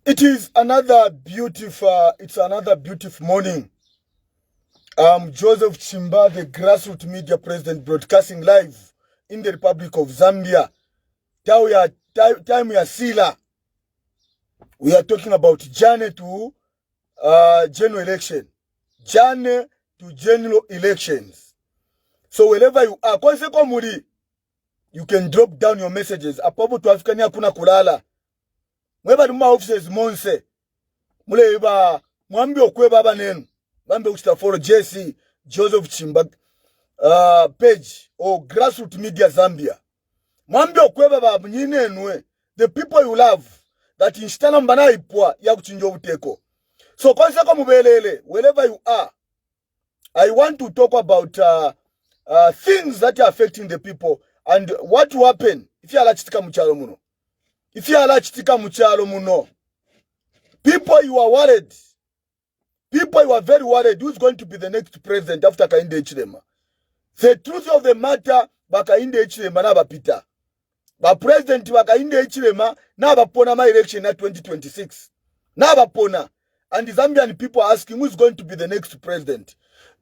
It is another beautiful, morning. I'm Joseph Chimba, the grassroots media president, broadcasting live in the Republic of Zambia. Time ya sila. We are talking about journey to general election. Journey to general elections. So wherever you are, you can drop down your messages. Apopo tu Afrikani hakuna kulala. Mweba numa offices monse. Mule iba mwambi okwe baba nenu. Mwambi ukita follow JC Joseph Chimba page or grassroots media Zambia. Mwambi okwe baba mnyinenwe. The people you love that instana mbana ipwa ya kuchinjo uteko. So konseko mubelele wherever you are, I want to talk about things that are affecting the people and what will happen if you alachitika mchalo muno. If you alachitika mchalo muno, people you are worried. People you are very worried who's going to be the next president after Hakainde Hichilema. The truth of the matter, Hakainde Hichilema na bapita. Ba president Hakainde Hichilema na bapona ma election na 2026. Na bapona. And the Zambian people are asking who's going to be the next president.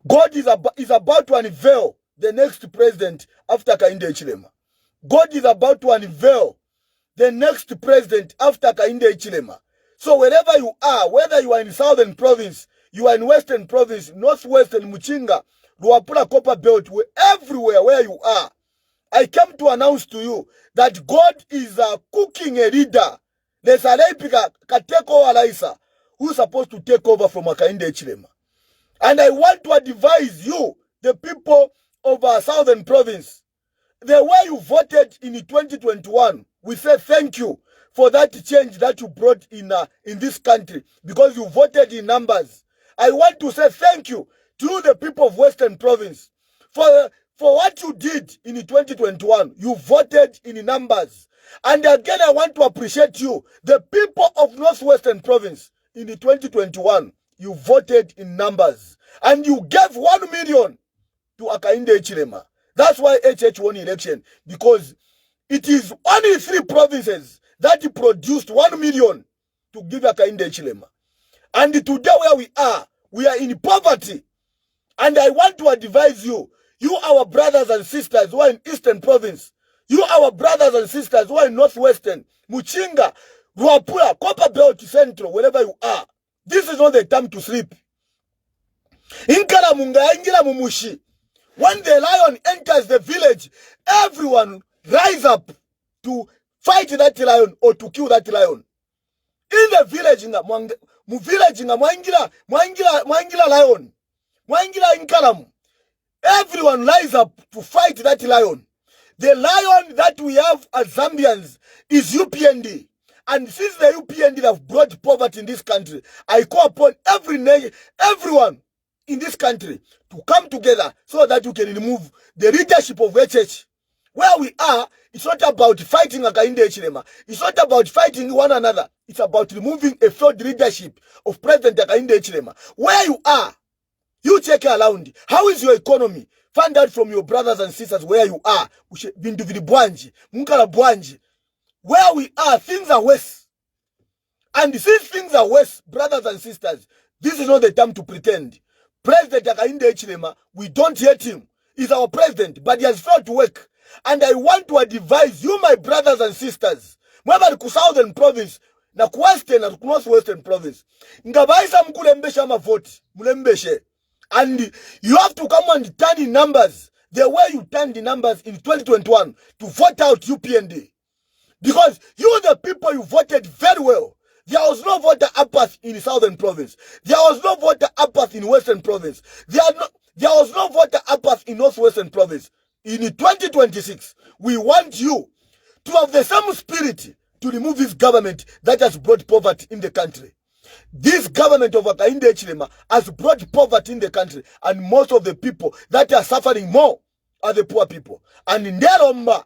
God is about to unveil the next president after Hakainde Hichilema. God is about to unveil the next president after Hakainde Hichilema. So wherever you are, whether you are in Southern Province, you are in Western Province, Northwestern, Muchinga, Luapula, Copper Belt, everywhere where you are, I came to announce to you that God is cooking a leader. There's a Leipika Kateko Alaisa who's supposed to take over from Hakainde Hichilema. And I want to advise you, the people of our Southern Province, the way you voted in 2021, we say thank you for that change that you brought in this country because you voted in numbers. I want to say thank you to the people of Western Province for what you did in 2021. You voted in numbers. And again, I want to appreciate you, the people of Northwestern Province in 2021. You voted in numbers. And you gave 1 million to Hakainde Hichilema. That's why HH won election, because it is only 3 provinces that produced 1 million to give Hakainde Hichilema. And today where we are in poverty. And I want to advise you, you our brothers and sisters who are in Eastern Province, you our brothers and sisters who are in Northwestern, Muchinga, Luapula, Copper Belt Central, wherever you are, this is not the time to sleep. Inkala munga ingila mumushi. When the lion enters the village, everyone rise up to fight that lion or to kill that lion. In the village, mwangila lion, mwangila inkalamu. Everyone rise up to fight that lion. The lion that we have as Zambians is UPND. And since the UPND have brought poverty in this country, I call upon everyone in this country to come together so that you can remove the leadership of HH. Where we are, it's not about fighting Hakainde Hichilema. It's not about fighting one another. It's about removing a failed leadership of President Hakainde Hichilema. Where you are, you check around. How is your economy? Find out from your brothers and sisters where you are. Where we are, things are worse. And since things are worse, brothers and sisters, this is not the time to pretend. President Hakainde Hichilema, we don't hate him. He's our president, but he has failed to work. And I want to advise you, my brothers and sisters, mweba ku Southern Province, na ku Western na ku Northwestern Province, ngabaisa mkulembesha mavoti, mulembeshe. And you have to come and turn in numbers, the way you turned the numbers in 2021 to vote out UPND. Because you, the people, you voted very well. There was no voter apathy in the Southern Province. There was no voter apathy in Western Province. There was no voter apathy in Northwestern Province. In 2026, we want you to have the same spirit to remove this government that has brought poverty in the country. This government of Hakainde Hichilema has brought poverty in the country, and most of the people that are suffering more are the poor people. And in Deromba,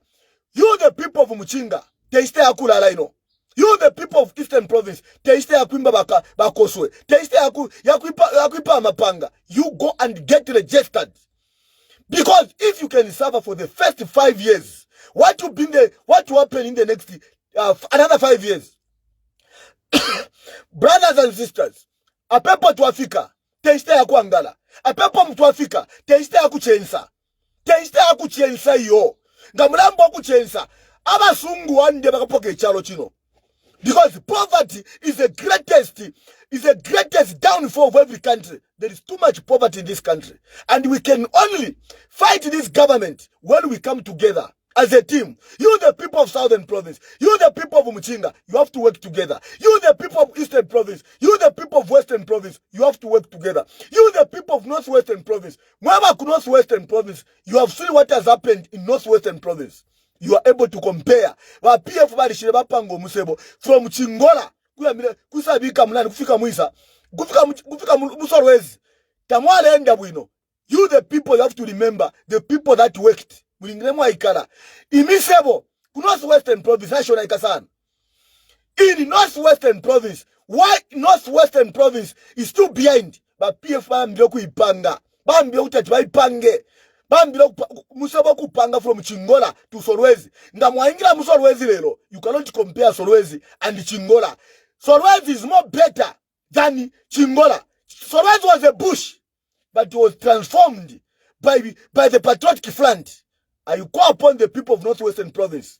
you, the people of Muchinga, teiste akula laino. You, the people of Eastern Province, teiste yakwimba bakoswe, teiste yakwipa mapanga. You go and get registered. Because if you can suffer for the first 5 years, what will happen in the next another 5 years? Brothers and sisters, apepo tuafika, teiste ya kuangala. Apepo mtuafika, teiste ya kuchensa. Teiste ya kuchensa yo. Ngamulambo kuchensa. Aba sungu wande bakapoke chalo chino. Because poverty is the greatest downfall of every country. There is too much poverty in this country. And we can only fight this government when we come together as a team. You the people of Southern Province, you the people of Umuchinga, you have to work together. You the people of Eastern Province, you the people of Western Province, you have to work together. You the people of Northwestern Province, Northwestern Province, you have seen what has happened in Northwestern Province. You are able to compare. Wa PF barishire bapango musebo from Chingola kusabika mulani kufika Muisa kufika Musorwezi tamwale enda bwino. You the people, you have to remember the people that worked mulingiremo ikala imisebo ku Northwestern Province ashona ikasana. In Northwestern Province, why Northwestern Province is too behind? But PF bambio kuipanga bambio utati baipange bambilo musaba kupanga from Chingola to Solwezi. Ndamwaingira Musolwezi lelo. You cannot compare Solwezi and Chingola. Solwezi is more better than Chingola. Solwezi was a bush, but it was transformed by the Patriotic Front. I call upon the people of Northwestern Province.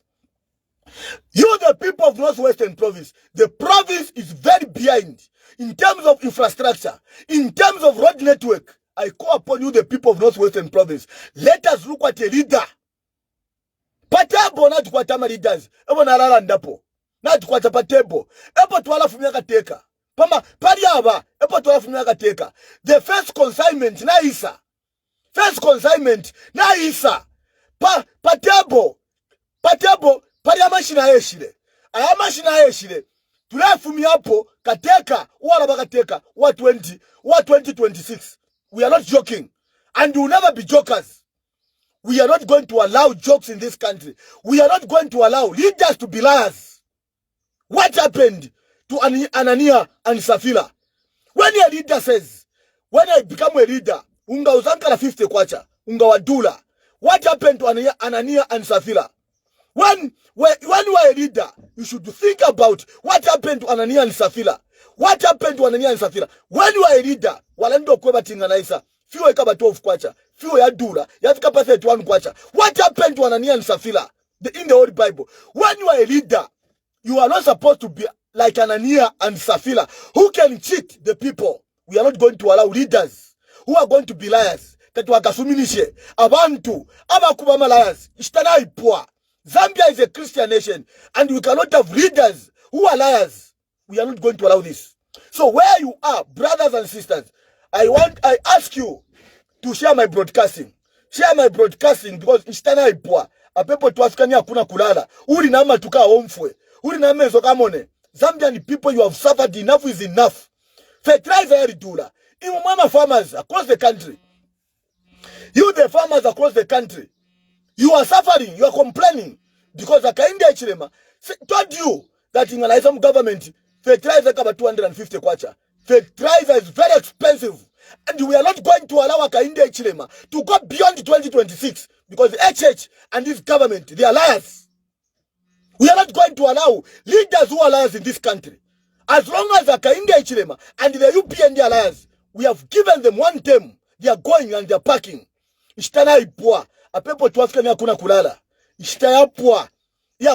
You the people of Northwestern Province, the province is very behind in terms of infrastructure, in terms of road network. I call upon you, the people of Northwestern Province. Let us look at a leader. Patebo na tukwata ma leaders. Ebo na lala ndapo. Na tukwata patebo. Ebo tuwala fumiaka teka. Pariaba. Ebo tuwala fumiaka teka. The first consignment na isa. First consignment na isa. Patebo. Pariama shina eshile. Ayama shina eshile. Tula fumiapo kateka. Uwala bakateka. Wa 2026. We are not joking. And we will never be jokers. We are not going to allow jokes in this country. We are not going to allow leaders to be liars. What happened to Anania and Safila? When a leader says, when I become a leader, unga uzankala 50 kwacha, unga wadula. What happened to Anania and Safila? When you are a leader, you should think about what happened to Anania and Safila. What happened to Anania and Safira? When you are a leader, walendo kweba tinganaisa, fiwe kaba 12 kwacha, fiwe ya dura, yafika pa 31 kwacha. What happened to Anania and Safira? In the Holy Bible. When you are a leader, you are not supposed to be like Anania and Safira, who can cheat the people. We are not going to allow leaders who are going to be liars. Katuwakasuminishe, abantu, abakubama liars, ishtana ipua. Zambia is a Christian nation, and we cannot have leaders who are liars. We are not going to allow this. So where you are, brothers and sisters, I ask you to share my broadcasting. Share my broadcasting because ishtana ipua. Apepo tuafikani hakuna kulala. Uri nama tuka omfwe. Uri nama ezokamone. Zambian people, you have suffered. Enough is enough. Fertilizer eridula. Imumama farmers across the country. You the farmers across the country. You are suffering. You are complaining. Because Akainde Echilema told you that in an government, fertilizer kaba 250 kwacha. Fertilizer is very expensive. And we are not going to allow Akainde Echilema to go beyond 2026. Because HH and this government, they are liars. We are not going to allow leaders who are liars in this country. As long as Akainde Echilema and the UPND are liars, we have given them one term. They are going and they are packing. Ishtana ipua. Apepo tuafikani hakuna kulala. Ishtaya pua. We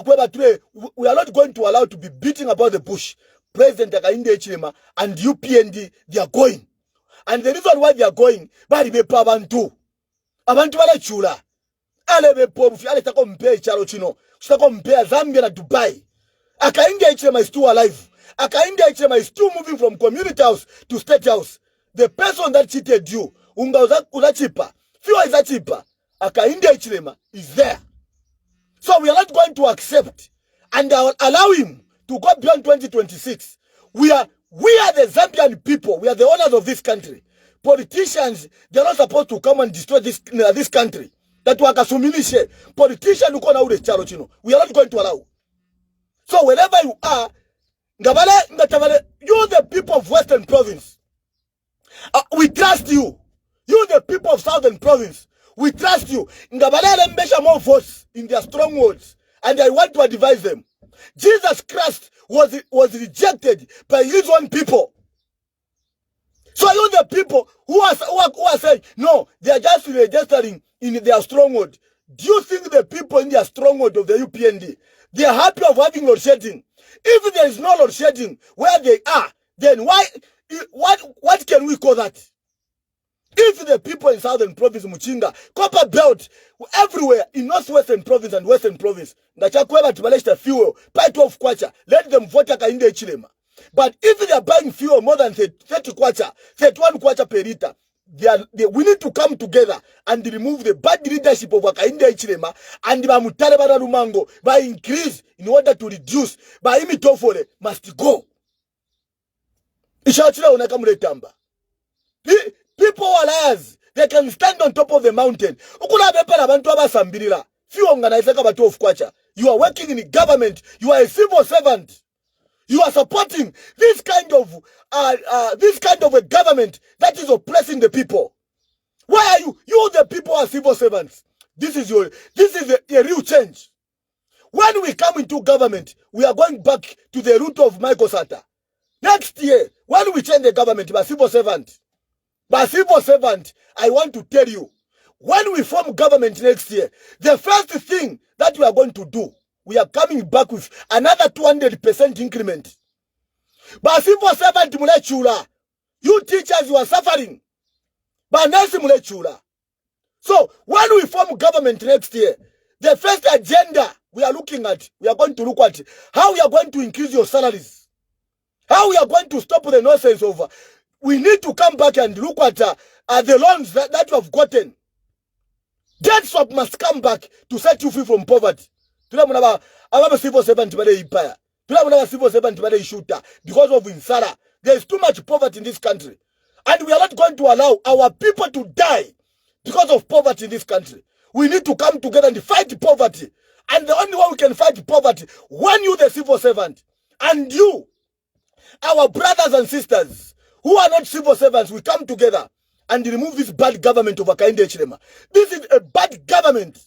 are not going to allow to be beating about the bush. President Akainde Echilema and UPND, they are going. And the reason why they are going, bari bepa abantu. Abantu wale chula. Ale bepo, ale tako mpea chalo chino. Tako mpea Zambia na Dubai. Akainde Echilema is still alive. Akainde Echilema is still moving from community house to state house. The person that cheated you, unga uzachipa. Fiwa izachipa. Akainde Echilema is there. So we are not going to accept and allow him to go beyond 2026. We are the Zambian people. We are the owners of this country. Politicians, they are not supposed to come and destroy this country. That wakasumilishe. Politicians who kona ule chalo chino. We are not going to allow. So wherever you are, you the people of Western Province, we trust you. You the people of Southern Province, we trust you. Ngabale mbesha more votes in their strongholds. And I want to advise them. Jesus Christ was rejected by his own people. So you the people who are saying, no, they are just registering in their stronghold. Do you think the people in their stronghold of the UPND, they are happy of having load shedding? If there is no load shedding where they are, then what can we call that? If the people in Southern Province, Muchinga, Copper Belt, everywhere in Northwestern Province and Western Province, fuel, buy 12 kwacha, let them vote in the Chilema. But if they are buying fuel more than 30 kwacha, 31 kwacha per liter, we need to come together and remove the bad leadership of Wakainde Chilema and Bamutale Rumango by increase in order to reduce. By imitofore must go. Ishachila unakamule tamba. People are liars. They can stand on top of the mountain. You are working in the government. You are a civil servant. You are supporting this kind of a government that is oppressing the people. Why are you? You the people are civil servants. This is a real change. When we come into government, we are going back to the root of Michael Sata. Next year, when we change the government, we are civil servant. But civil servant, I want to tell you, when we form government next year, the first thing that we are going to do, we are coming back with another 200% increment. But civil servant, you teachers, you are suffering. But so when we form government next year, the first agenda we are looking at, we are going to look at how we are going to increase your salaries. How we are going to stop the nonsense over. We need to come back and look at the loans that you have gotten. Debt swap must come back to set you free from poverty. I'm a civil servant because of Insara. There is too much poverty in this country. And we are not going to allow our people to die because of poverty in this country. We need to come together and fight poverty. And the only way we can fight poverty, when you, the civil servant, and you, our brothers and sisters, who are not civil servants, we come together and remove this bad government of Hakainde Hichilema. This is a bad government.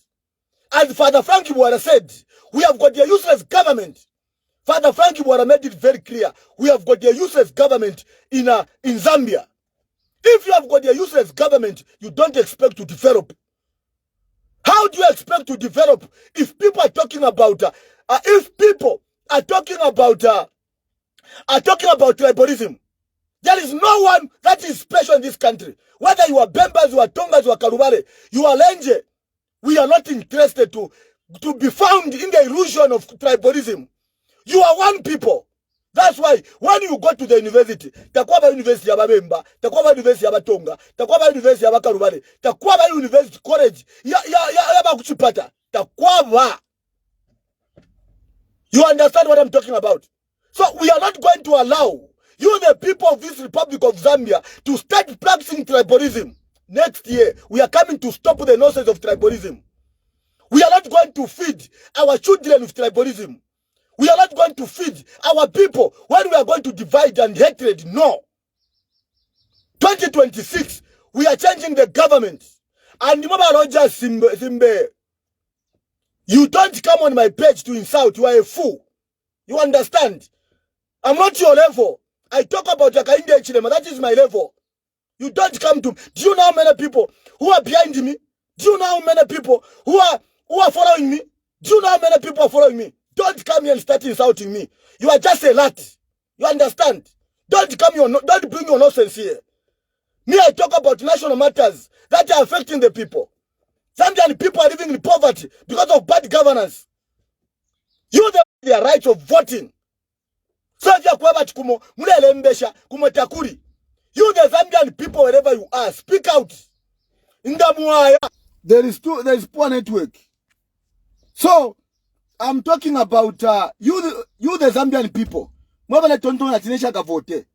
As Father Frankie Bwara said, we have got a useless government. Father Frankie Bwara made it very clear. We have got a useless government in Zambia. If you have got a useless government, you don't expect to develop. How do you expect to develop if people are talking about tribalism? There is no one that is special in this country. Whether you are Bembas, you are Tongas, you are Karubare, you are Lenje. We are not interested to be found in the illusion of tribalism. You are one people. That's why when you go to the university, Takwaba University of Bemba, Takwaba University of Tonga, Takwaba University of Karubare, Takwaba University College, Yabakuchipata, Takwaba. You understand what I'm talking about? So we are not going to allow you, the people of this Republic of Zambia, to start practicing tribalism. Next year, we are coming to stop the nonsense of tribalism. We are not going to feed our children with tribalism. We are not going to feed our people when we are going to divide and hatred. No. 2026, we are changing the government. And remember, Roger Simbe, you don't come on my page to insult. You are a fool. You understand? I'm not your level. I talk about Hakainde Hichilema. That is my level. You don't come to. Do you know how many people who are behind me? Do you know how many people who are following me? Do you know how many people are following me? Don't come here and start insulting me. You are just a lot. You understand? Don't bring your nonsense here. Me, I talk about national matters that are affecting the people. Zambian people are living in poverty because of bad governance. You have the right of voting. So you, the Zambian people, wherever you are, speak out. There is poor network. So I'm talking about you the Zambian people. Mwabale tonton na tinesha kavote.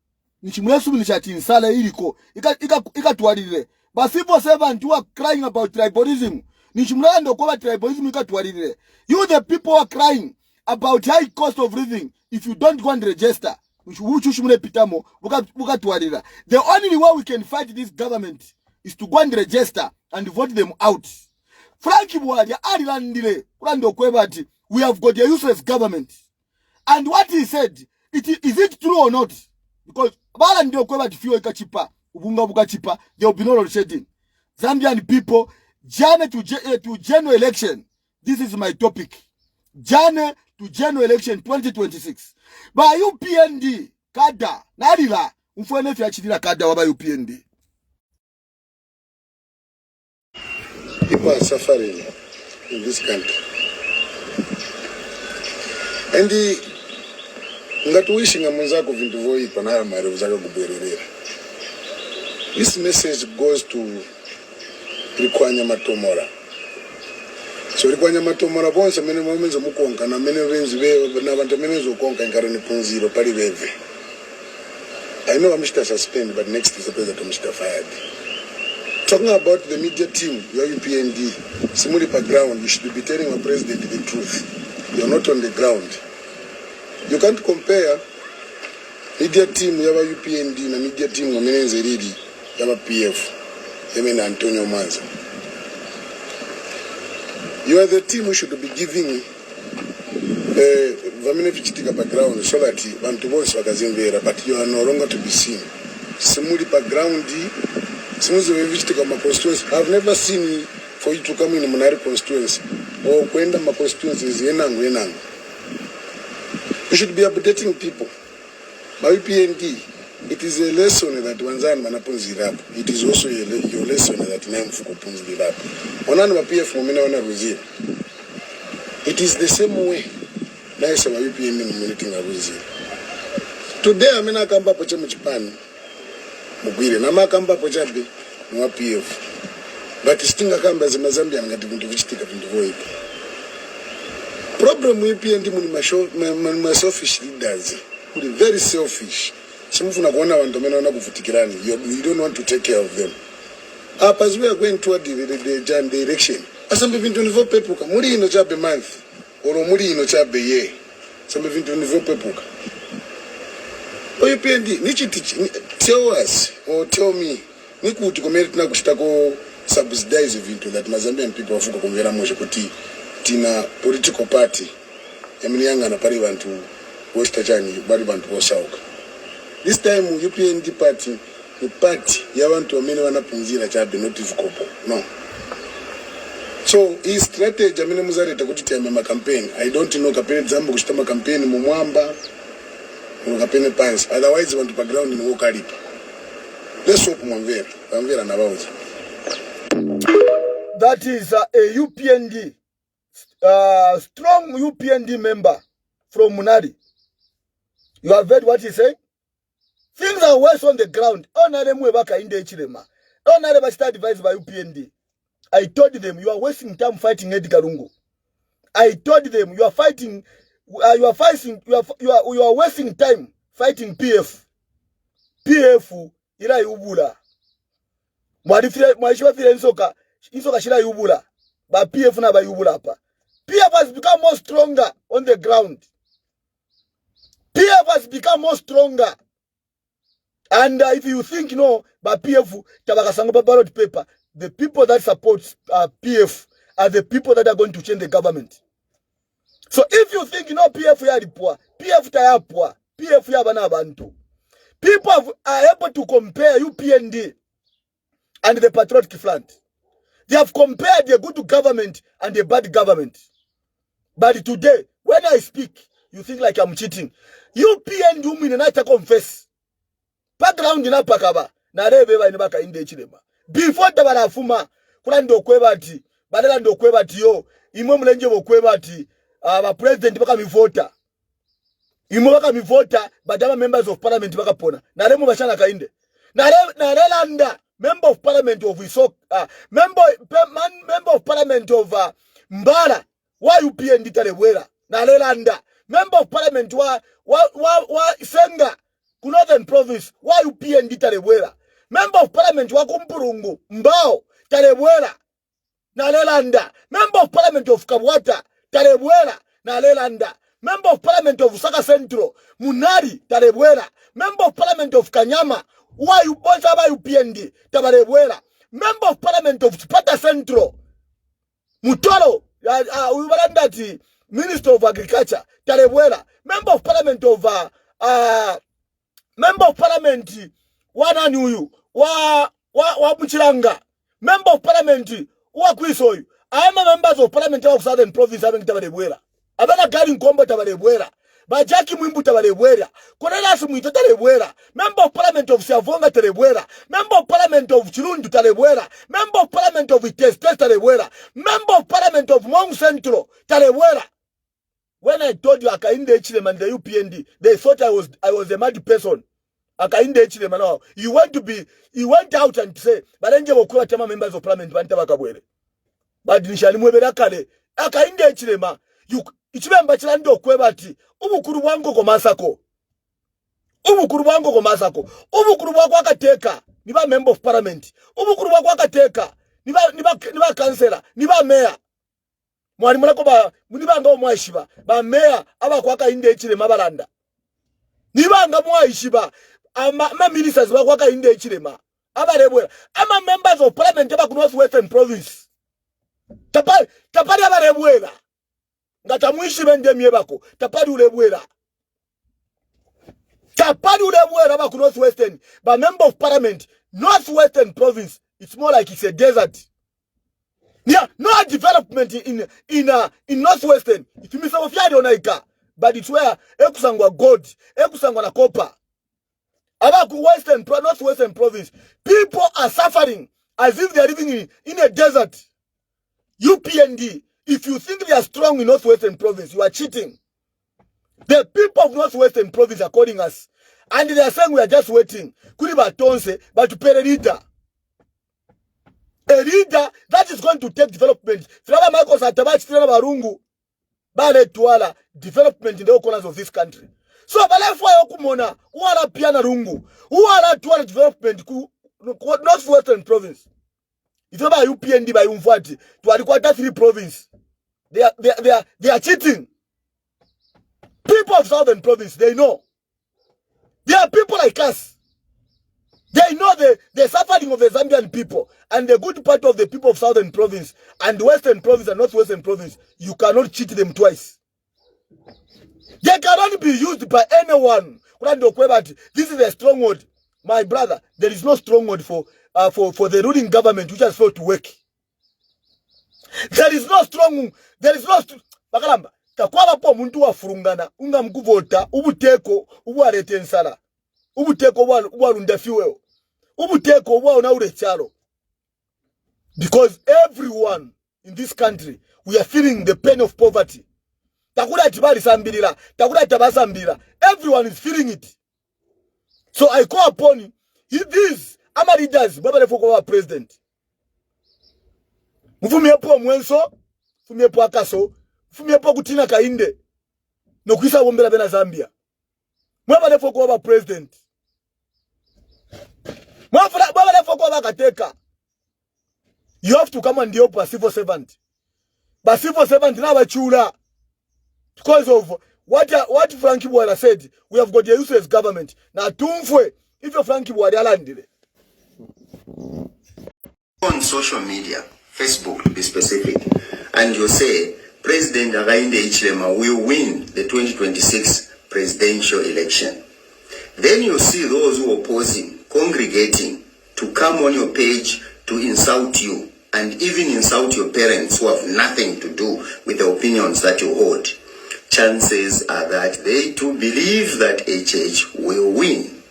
Nishimwesu nishachinsala iliko. Ikatuarire. But civil servants who are crying about tribalism. Nishimwendo kwa tribalism ikatuarire. You the people are crying about high cost of living. If you don't go and register, the only way we can fight this government is to go and register and vote them out. Frankie Bwara, we have got a useless government. And what he said, is it true or not? Because bala ndio kweba tifio ikachipa, ubunga buka chipa, there will be no load shedding. Zambian people, Jane to general election. This is my topic. Jane to general election 2026. Ba UPND, kada, narila, mfuene fiachidila kada waba UPND. People are suffering in this country. And ngatuishi ngamunzako vintu voipa na haya marefu zaka kubererera. This message goes to Likwanya Matomora. So Likwanya Matomora bonse mene momenzo mukonka na mene venzi ve na bantu mene zo konka nkarani punziro pali veve. I know Mr. Suspend, but next is the president Mr. Fired. Talking about the media team, your UPND, Simuli ground, you should be telling our president the truth. You're not on the ground. You can't compare media team your UPND and media team Menenze Ridi, your PF, Yemen Antonio Manza. You are the team who should be giving Vamine background so that Bantu Wagazimvera, but you are no longer to be seen. Simuli background. I've never seen for you to come in a Munari constituency or Kwenda my constituencies. You should be updating people. My UPND, it is a lesson that Wanzan Manapunzi rap. It is also your lesson that Namfuko Punzi rap. Onan PF Momena Ruzir. It is the same way. Nice my UPND milking a Ruzir. Today I'm in a Kamba Pochamuchipan. Mugwire namakamba pochabe mwa PF but stinga kamba za Zambia ngati vintu vichitika vintu voipa. Problem with PND muni selfish leaders who are very selfish. Simufuna kuona wantu mena wana kufutikirani. You don't want to take care of them. As we are going toward the direction, asambe vintu nivo pepuka muri ino chabe month or muri ino chabe ye. Asambe vintu nivo pepuka. UPND, tell us or tell me, Niku to commit na kushitako subsidize vintu that Mazambian people wafuka kumvera moshe kuti tina political party. Yamini yanga na pari bantu Westa Chani, bari bantu Wasauka. This time UPND party, the party ya wantu wamene wanapunzira chabe notice kopo. No. So his strategy amene muzareta kuti tiyame campaign. I don't know kapene zambo kushitama campaign mumwamba. Otherwise, you want to background in Wokaripa. Let's hope Mwamvera na Bauza. That is a UPND, strong UPND member from Munari. You have heard what he said? Things are worse on the ground. Advised by UPND. I told them, you are wasting time fighting Edgar Lungu. I told them, you are fighting. You are wasting time fighting PF. PF ila yubula. Mwaishiwa file insoka shila yubula. But PF na ba yubula hapa. PF has become more stronger on the ground. PF has become more stronger. And if you think but PF tabakasanga ballot paper, the people that support PF are the people that are going to change the government. So if you think PF yalipwa, PF tayapwa, PF yabana abantu. People are able to compare UPND and the Patriotic Front. They have compared the good government and the bad government. But today, when I speak, you think like I'm cheating. UPND uminenata confess. Background ina pakaba. Na rebeba inabaka inde chilema. Before tabara fuma, kuna ndo kwebati. Badala ndo kwebati yo. Imo mlenje wo kwebati. President baka mivota. Imo baka mivota, badama members of parliament baka pona. Na remo bashana kainde. Na relanda, member of parliament of Isok, member of parliament of Mbara, wa UPND talewera. Na relanda, member of parliament wa Senga, Northern province, wa UPND talewera. Member of parliament wa Kumpurungu, Mbao, talewera. Na relanda, member of parliament of Kabwata, Tarebwera, na Lelanda. Member of Parliament of Usaka Central, Munari, Tarebwera. Member of Parliament of Kanyama, UPND, Tarebwera. Member of Parliament of Sparta Central, Mutoro, Ubarandati, Minister of Agriculture, Tarebwera. member of parliament of member of parliament wanani huyu wa Muchilanga, member of parliament wa Kwisoyu, ama members of parliament of Southern Province abeng tabalebwera abana gari nkombo tabalebwera bajaki mwimbu tabalebwera konela sumuito tabalebwera member of parliament of Siavonga tabalebwera member of parliament of Chirundu tabalebwera member of parliament of Iteste tabalebwera member of parliament of Mong Central tabalebwera. When I told you Akainde Echilema and the UPND, they thought I was a mad person. Akainde Echilema now. You went out and say, but then you were tema members of parliament bantaba kabwere. But nishali mwebera kale. Akainde Echilema, you ichimemba chilando kwebati. Ubukuru wango komasako. Ubukuru wango komasako. Ubukuru wako akateka. Niba member of parliament. Ubukuru wako akateka. Niba councillor. Niba mayor. Mwari mulako ba munibanga omwaishiba ba meya abakwaka inde Echilema balanda nibanga mwaishiba ama ministers bakwaka inde Echilema abalebwera ama members of parliament abaku North Western Province tapali abalebwera ngata mwishibe ndemye bako tapali ulebwera abaku North Western ba member of parliament North Western Province. It's more like it's a desert. Yeah, no development in Northwestern. It means of Yadi Onaika, but it's where Ekusangwa gold, Ekusangwa na copper. Abaku Northwestern Province, people are suffering as if they are living in a desert. UPND, if you think they are strong in Northwestern Province, you are cheating. The people of Northwestern Province are calling us, and they are saying we are just waiting. Kuriba tonse, but to pay a leader. A leader that is going to take development. Flava Marcos Atabachi Flava Barungu. Bale Tuala development in the corners of this country. So Balefwa Yokumona, Uala Piana Rungu, Uala Tuala development ku Northwestern Province. It's about UPND by Umfati to Adikwata 3 province. They are cheating. People of Southern Province, they know. There are people like us. They know the suffering of the Zambian people and the good part of the people of Southern Province and Western Province and Northwestern Province. You cannot cheat them twice. They cannot be used by anyone. This is a strong word. My brother, there is no strong word for the ruling government which has failed to work. There is no Bakalamba. Takwaba po muntu wa furungana. Unga mkuvota. Ubuteko. Ubuarete nsala. Ubuteko ubuarunda fuel. Ubuteko ubuaruna chalo. Because everyone in this country, we are feeling the pain of poverty. Takura tibali sambirila. Takura tabasambira. Everyone is feeling it. So I call upon these ama leaders, Baba Foko president. Mfumiepo mwenso, mfumiepo akaso, mfumiepo kutina kainde. Nokuisa wombela bena Zambia. Baba Foko president. Baba Foko kateka. You have to come and help a civil servant. But civil servant now chula. Because of what Frankie Bwala said, we have got a useless government. Now tumfwe, if you Frankie Bwala landed. On social media, Facebook to be specific, and you say President Akainde Echilema will win the 2026 presidential election. Then you see those who are opposing congregating to come on your page to insult you and even insult your parents who have nothing to do with the opinions that you hold. Chances are that they too believe that HH will win.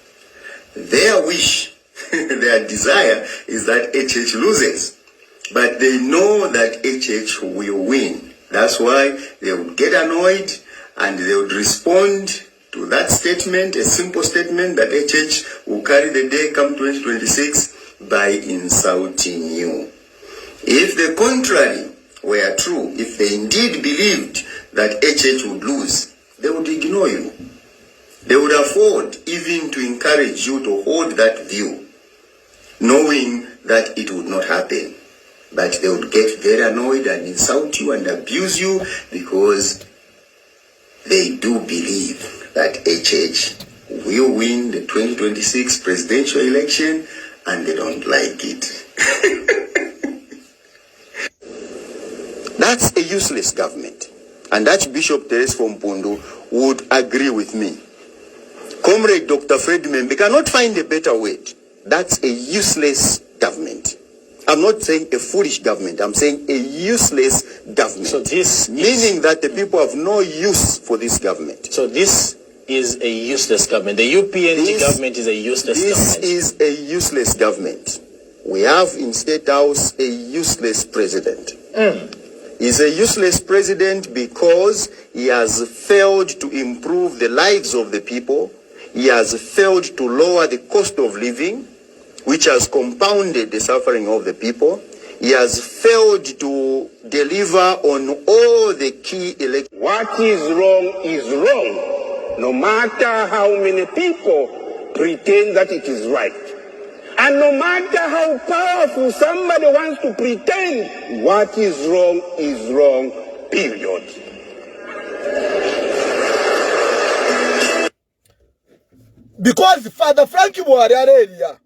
Their wish, their desire is that HH loses. But they know that HH will win. That's why they would get annoyed and they would respond to that statement, a simple statement that HH will carry the day come 2026 by insulting you. If the contrary were true, if they indeed believed that HH would lose, they would ignore you. They would afford even to encourage you to hold that view, knowing that it would not happen. But they would get very annoyed and insult you and abuse you because they do believe that HH will win the 2026 presidential election and they don't like it. That's a useless government. And Archbishop Teres Mpondo would agree with me. Comrade Dr. Fred Membe cannot find a better word. That's a useless government. I'm not saying a foolish government. I'm saying a useless government. So this meaning that the people have no use for this government. So this is a useless government. The UPND government is a useless government. This is a useless government. We have in State House a useless president. He's a useless president because he has failed to improve the lives of the people. He has failed to lower the cost of living, which has compounded the suffering of the people. He has failed to deliver on all the key elections. What is wrong, no matter how many people pretend that it is right. And no matter how powerful somebody wants to pretend, what is wrong, period. Because Father Frankie Bwariarelia,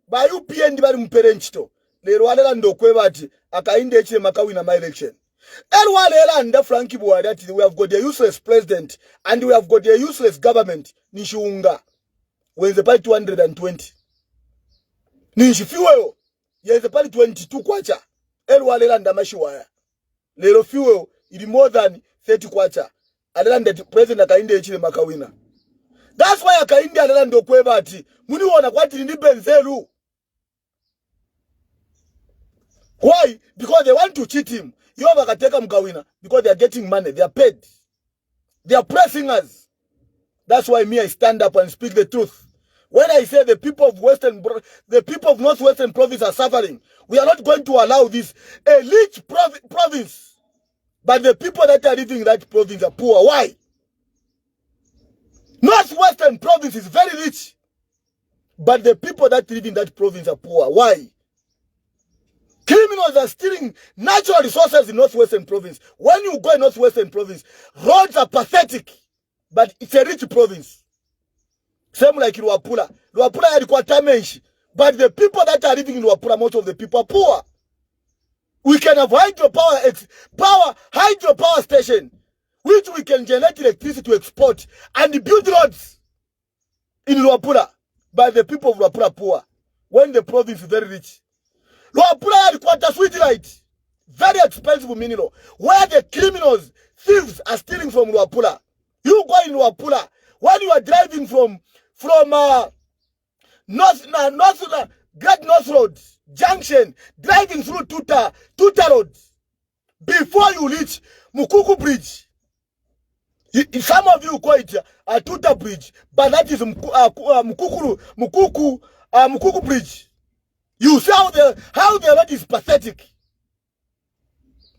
by UPND bari mperenchito, lero walela ndokwe bati, akainde chile makawina my election. Walela anda Frankie Bwariati, we have got a useless president, and we have got a useless government, nishiunga. When the party 220. Nishifiweo, yes the party 22 kwacha. Walela anda mashiwaya. Lero fiweo, it is more than 30 kwacha. Alela anda president akainde chile makawina. That's why akaindi alela ndokwe bati, muni wana kwa tini benzelu. Why? Because they want to cheat him. You have a take mkawina because they are getting money. They are paid. They are pressing us. That's why me I stand up and speak the truth. When I say the people of Northwestern province are suffering, we are not going to allow this elite province. But the people that are living in that province are poor. Why? Northwestern province is very rich. But the people that live in that province are poor. Why? Criminals are stealing natural resources in Northwestern province. When you go in Northwestern province, roads are pathetic. But it's a rich province. Same like Luapula. Luapula yalikuwa tamenshi. But the people that are living in Luapula, most of the people are poor. We can have hydropower station, which we can generate electricity to export and build roads in Luapula. But the people of Luapula are poor. When the province is very rich. Luapula yalikuwa sweet light. Very expensive mineral. Where the criminals, thieves are stealing from Luapula. You go in Luapula. When you are driving from Great North Road Junction, driving through Tuta Road, before you reach Mukuku Bridge. Some of you call it a Tuta Bridge, but that is Mukuku Bridge. You see how the road is pathetic.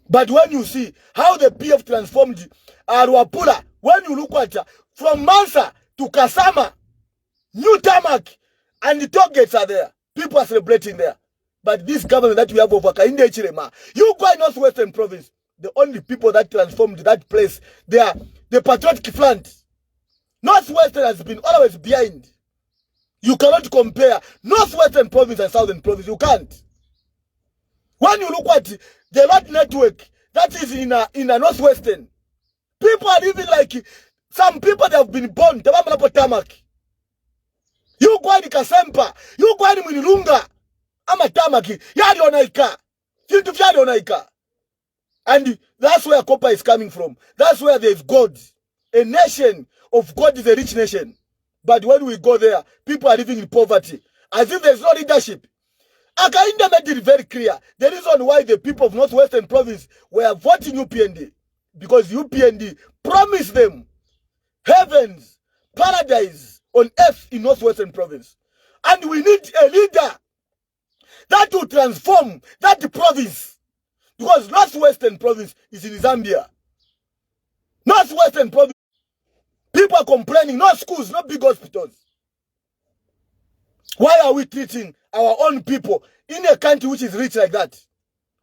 But when you see how the PF transformed Luapula, when you look at from Mansa to Kasama, new tarmac, and the toll gates are there. People are celebrating there. But this government that we have over Kainde Chilema, you go in Northwestern province, the only people that transformed that place, they are the patriotic front. Northwestern has been always behind. You cannot compare Northwestern province and Southern province. You can't. When you look at the road network that is in a Northwestern, people are living like some people that have been born. Tarmac. You go in Kasempa, you go in Mwinilunga, ama tamaki, yadi onaika, fintu fyadi onaika. And that's where copper is coming from. That's where there is God. A nation of God is a rich nation. But when we go there, people are living in poverty. As if there's no leadership. Akainde made it very clear. The reason why the people of Northwestern province were voting UPND. Because UPND promised them heavens, paradise on earth in Northwestern province. And we need a leader that will transform that province. Because Northwestern province is in Zambia. Northwestern province, people are complaining, no schools, no big hospitals. Why are we treating our own people in a country which is rich like that?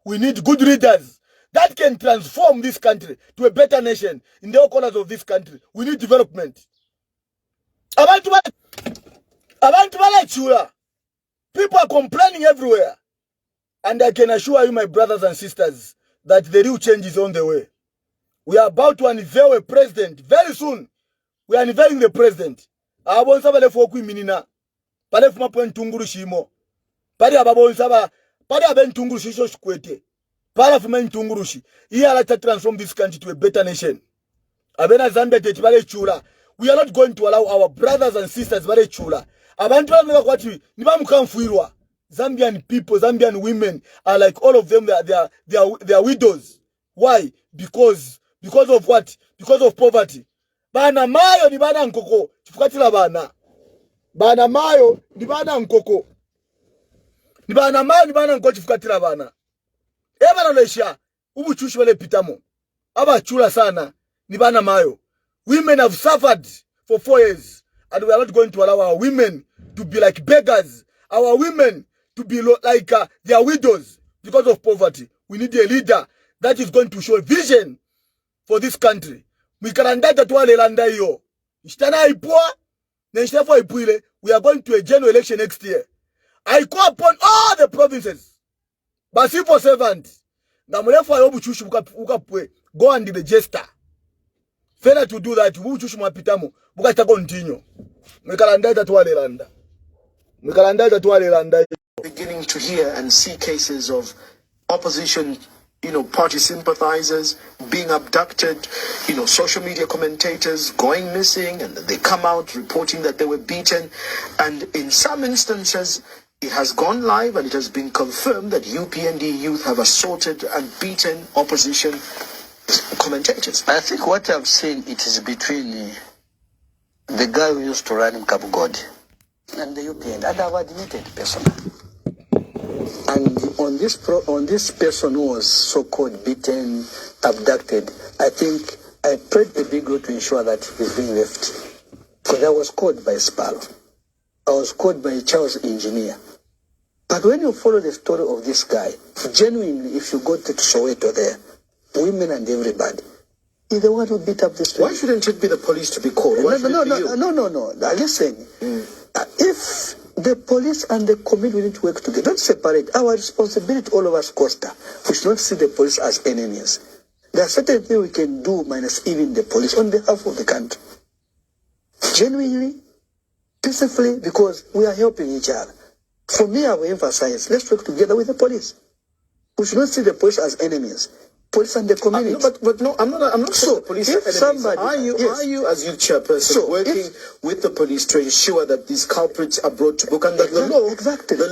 We need good leaders that can transform this country to a better nation in the corners of this country. We need development. People are complaining everywhere. And I can assure you, my brothers and sisters, that the real change is on the way. We are about to unveil a president very soon We are invading the president. Abonsa bale foku minina. Pale fuma po ntunguru shimo. Pale ababonsa ba pale abe ntunguru shisho shikwete. Pale fuma ntunguru shi. He are to transform this country to a better nation. Abena Zambia tete bale chula. We are not going to allow our brothers and sisters bale chula. Abantu bale kwati ni bamukamfuirwa. Zambian people, Zambian women are like all of them. They are widows. Why? Because of what? Because of poverty. Bana mayo ni bana nkoko. Chifukatila bana. Bana mayo ni bana nkoko. Ni bana mayo ni bana nkoko chifukatila bana. Eba na lesha. Ubu chushi wale pitamo. Aba chula sana. Ni bana mayo. Women have suffered for 4 years. And we are not going to allow our women to be like beggars. Our women to be like they are widows because of poverty. We need a leader that is going to show vision for this country. We are going to a general election next year. I call upon all the provinces. But civil servants, go and the jester. Failure to do that, beginning to hear and see cases of opposition, party sympathizers being abducted, social media commentators going missing, and they come out reporting that they were beaten. And in some instances, it has gone live and it has been confirmed that UPND youth have assaulted and beaten opposition commentators. I think what I've seen, it is between the guy who used to run Kabugodi and the UPND, and I've admitted personally. And on this person who was so-called beaten, abducted, I think I played a big role to ensure that he's being left. Because I was called by Sparrow. I was called by Charles Engineer. But when you follow the story of this guy, genuinely, if you go to Soweto there, women and everybody, he's the one who beat up this person. Why shouldn't it be the police to be called? No. Listen, if the police and the community need to work together, don't separate. Our responsibility, all of us, Costa. We should not see the police as enemies. There are certain things we can do minus even the police on behalf of the country. Genuinely, peacefully, because we are helping each other. For me, I will emphasize, let's work together with the police. We should not see the police as enemies. Police and the community. I'm not so saying the police are enemies. Are you as youth chairperson working with the police to ensure that these culprits are brought to book and that the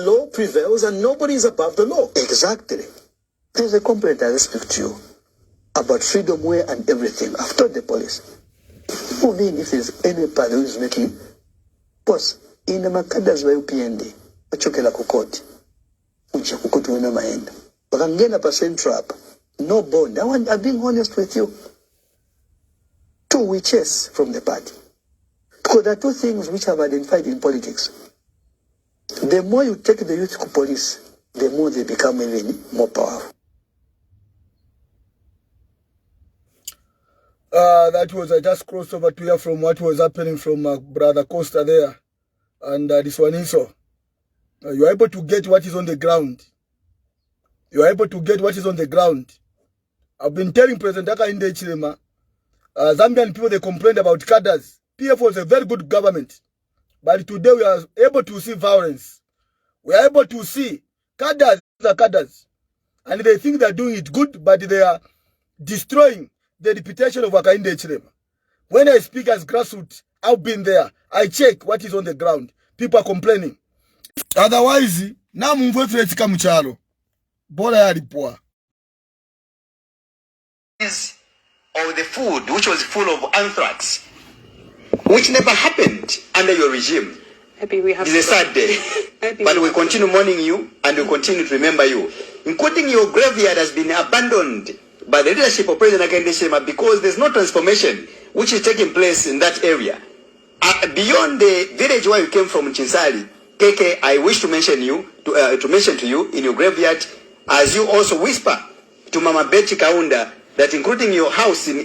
law prevails and nobody is above the law? Exactly. There's a complaint I speak to you about Freedom Way and everything. I've told the police. Who mean if there's any party who is making boss in the Makadas by UPND, Chokela Kukoti, Ucha Kukutu in my end. But I'm getting up a central trap. No bond. I'm being honest with you. 2 witches from the party. Because there are 2 things which I've identified in politics. The more you take the youth to police, the more they become even more powerful. That was, I just crossed over to hear from what was happening from Brother Costa there. And this one is so. You are able to get what is on the ground. You are able to get what is on the ground. I've been telling President Hakainde Hichilema, Zambian people, they complained about cadres. PF was a very good government. But today we are able to see violence. We are able to see cadres are cadres. And they think they are doing it good, but they are destroying the reputation of Hakainde Hichilema. When I speak as grassroots, I've been there. I check what is on the ground. People are complaining. Otherwise, na mumve fretika mchalo. Bola ya lipua. Of the food which was full of anthrax, which never happened under your regime. Maybe we have. It's a sad day, but we continue mourning you and we continue to remember you. Including your graveyard has been abandoned by the leadership of President Hakainde Hichilema because there's no transformation which is taking place in that area. Beyond the village where you came from, Chinsali, KK, I wish to mention to you in your graveyard, as you also whisper to Mama Betty Kaunda that including your house in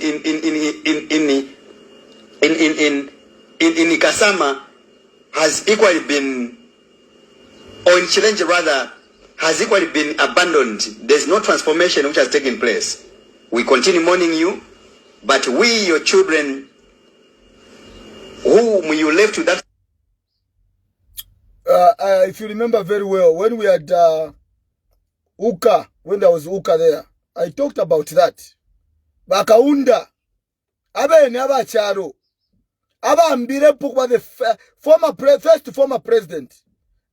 Kasama has equally been, or in Chilenje rather, has equally been abandoned. There's no transformation which has taken place. We continue mourning you, but we, your children, whom you left with that. If you remember very well, when we had Uka, when there was Uka there, I talked about that. Bakaunda, abe never charo, aba ambire pukwa the first former president.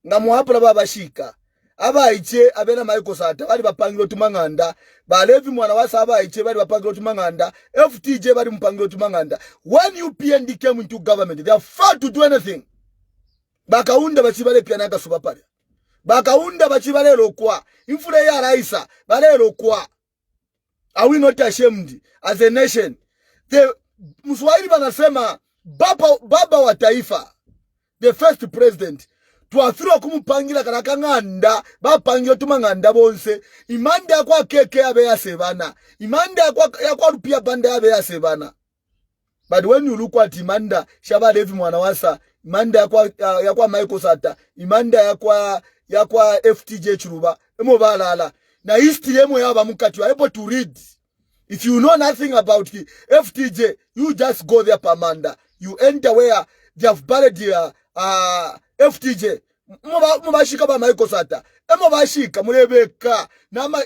Na muhapula baba shika. Aba iche abena maiko sata. Bali bapangilo tumanganda. Balevi mwanawasa aba iche bali bapangilo tumanganda. FTJ bali mpangilo tumanganda. When UPND came into government, they are far to do anything. Bakaunda bachibale pianaka subapari. Bakaunda bachibale lokwa. Infule ya raisa. Bale lokwa. Are we not ashamed as a nation? The Mswahili banasema baba wa taifa, the first president, tuafirwa kumupangila kanakanganda, bapangila tumanganda bonse, imande ya kwa keke ya beya sevana, imande ya kwa rupia banda ya beya sevana. But when you look at imanda, shaba levi mwanawasa, imanda ya kwa Michael Sata, imanda ya kwa FTJ churuba, emo balala. Na history emo ya bamukati, you are able to read. If you know nothing about the FTJ, you just go there Pamanda. You enter where they have buried the FTJ. Mubashika ba Michael Sata. Mubashika mulebeka.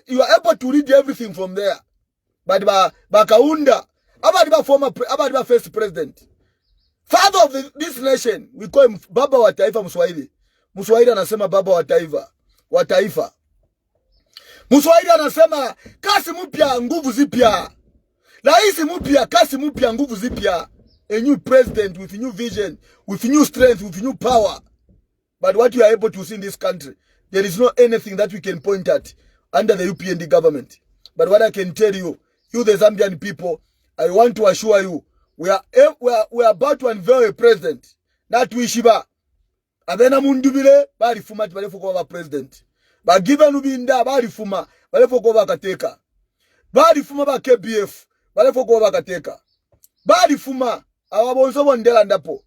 You are able to read everything from there. But Bakaunda, abadiba first president, father of this nation, we call him Baba wa Taifa Mswahili. Mswahili anasema Baba wa Taifa. Mswahili anasema kasi mpya nguvu zipya. Rais mpya kasi mpya nguvu zipya. A new president with new vision, with new strength, with new power. But what you are able to see in this country, there is no anything that we can point at under the UPND government. But what I can tell you, you the Zambian people, I want to assure you, we are about to unveil a president. Not Wishiba. Abena mundubile, bali fumati bali fuko president. Ba given ubinda bali fuma bali foko bakateka. Bali fuma ba KBF bali foko bakateka. Bali fuma ababonzo bondela ndapo.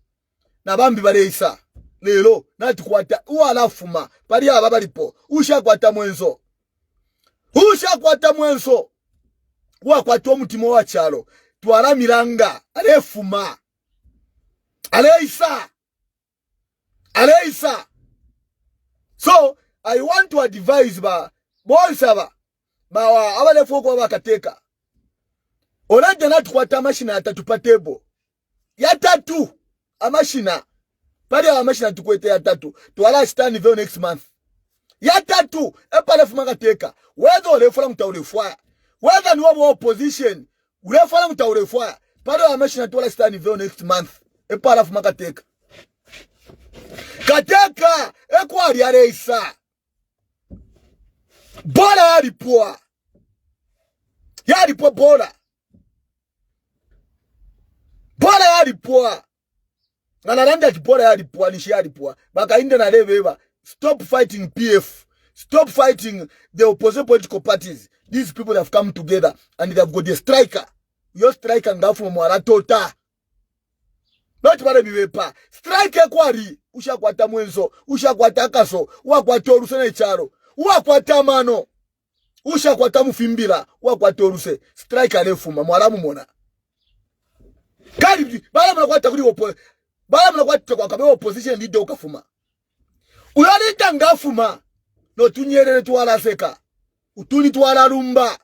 Na bambi bale isa. Lelo nati kwata uwala fuma bali aba balipo. Usha kwata mwenzo. Usha kwata mwenzo. Wa kwata omutimo wa chalo. Twala miranga ale fuma. Ale isa. Ale isa. So I want to advise bonsaba abale foko bakateka. Olanje natukwata mashina atatupatebo. Ya tatu amashina. Pali amashina tukwete ya tatu. Tuwala stand veo next month. Ya tatu epale fumakateka. Whether olefala mtaulefwa. Whether ni wabo opposition ulefala mtaulefwa. Pali amashina tuwala stand veo next month. Epala fumakateka. Kateka ekwali ya reisa. Bora yalipua. Yalipua bora. Bora yalipua. Nganalanda bora yalipua nishi yalipua. Baka inde na leweba. Stop fighting PF. Stop fighting the opposite political parties. These people have come together and they have got a striker. Your striker ngafu mwara tota. Not bada miwepa. Striker kwari. Usha kwata mwenzo. Usha kwata kaso. Wakwata orusene charo. Wakwata mano. Usha kwata mufimbira. Wakwata oruse. Striker lefuma. Mwaramu mona. Kari. Bala mna kwata kuri opo. Bala mna kwata kwa kabe opposition leader ukafuma. Uyalita ngafuma. No tunyerere tuwala seka. Utuni tuwala rumba.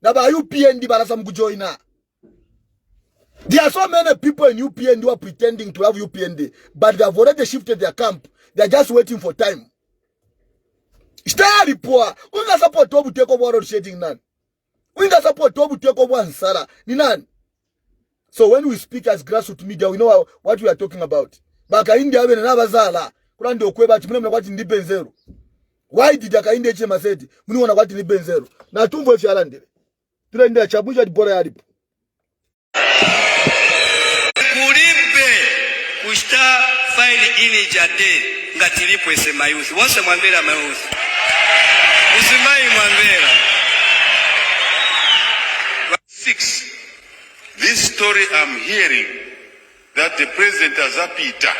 Naba UPND barasa mkujoina. There are so many people in UPND who are pretending to have UPND, but they have already shifted their camp. They are just waiting for time. Stay poor. Unga support Tobu take over road shading nan. Unga support Tobu take over Ansara. Ni nan. So when we speak as grassroots media, we know what we are talking about. Baka India we na bazala. Kuna ndio kweba tumune mna kwati ndipe nzero. Why did aka India chema said? Muni wana kwati ndipe nzero. Na tumvo fialandele. Tulende chabunja dibora yalipo. Kulipe kushta faili ini jade ngatilipo ese mayuthi. Wose mwambela mayuthi. Usimai mwambela. 6. This story I'm hearing that the president has apita.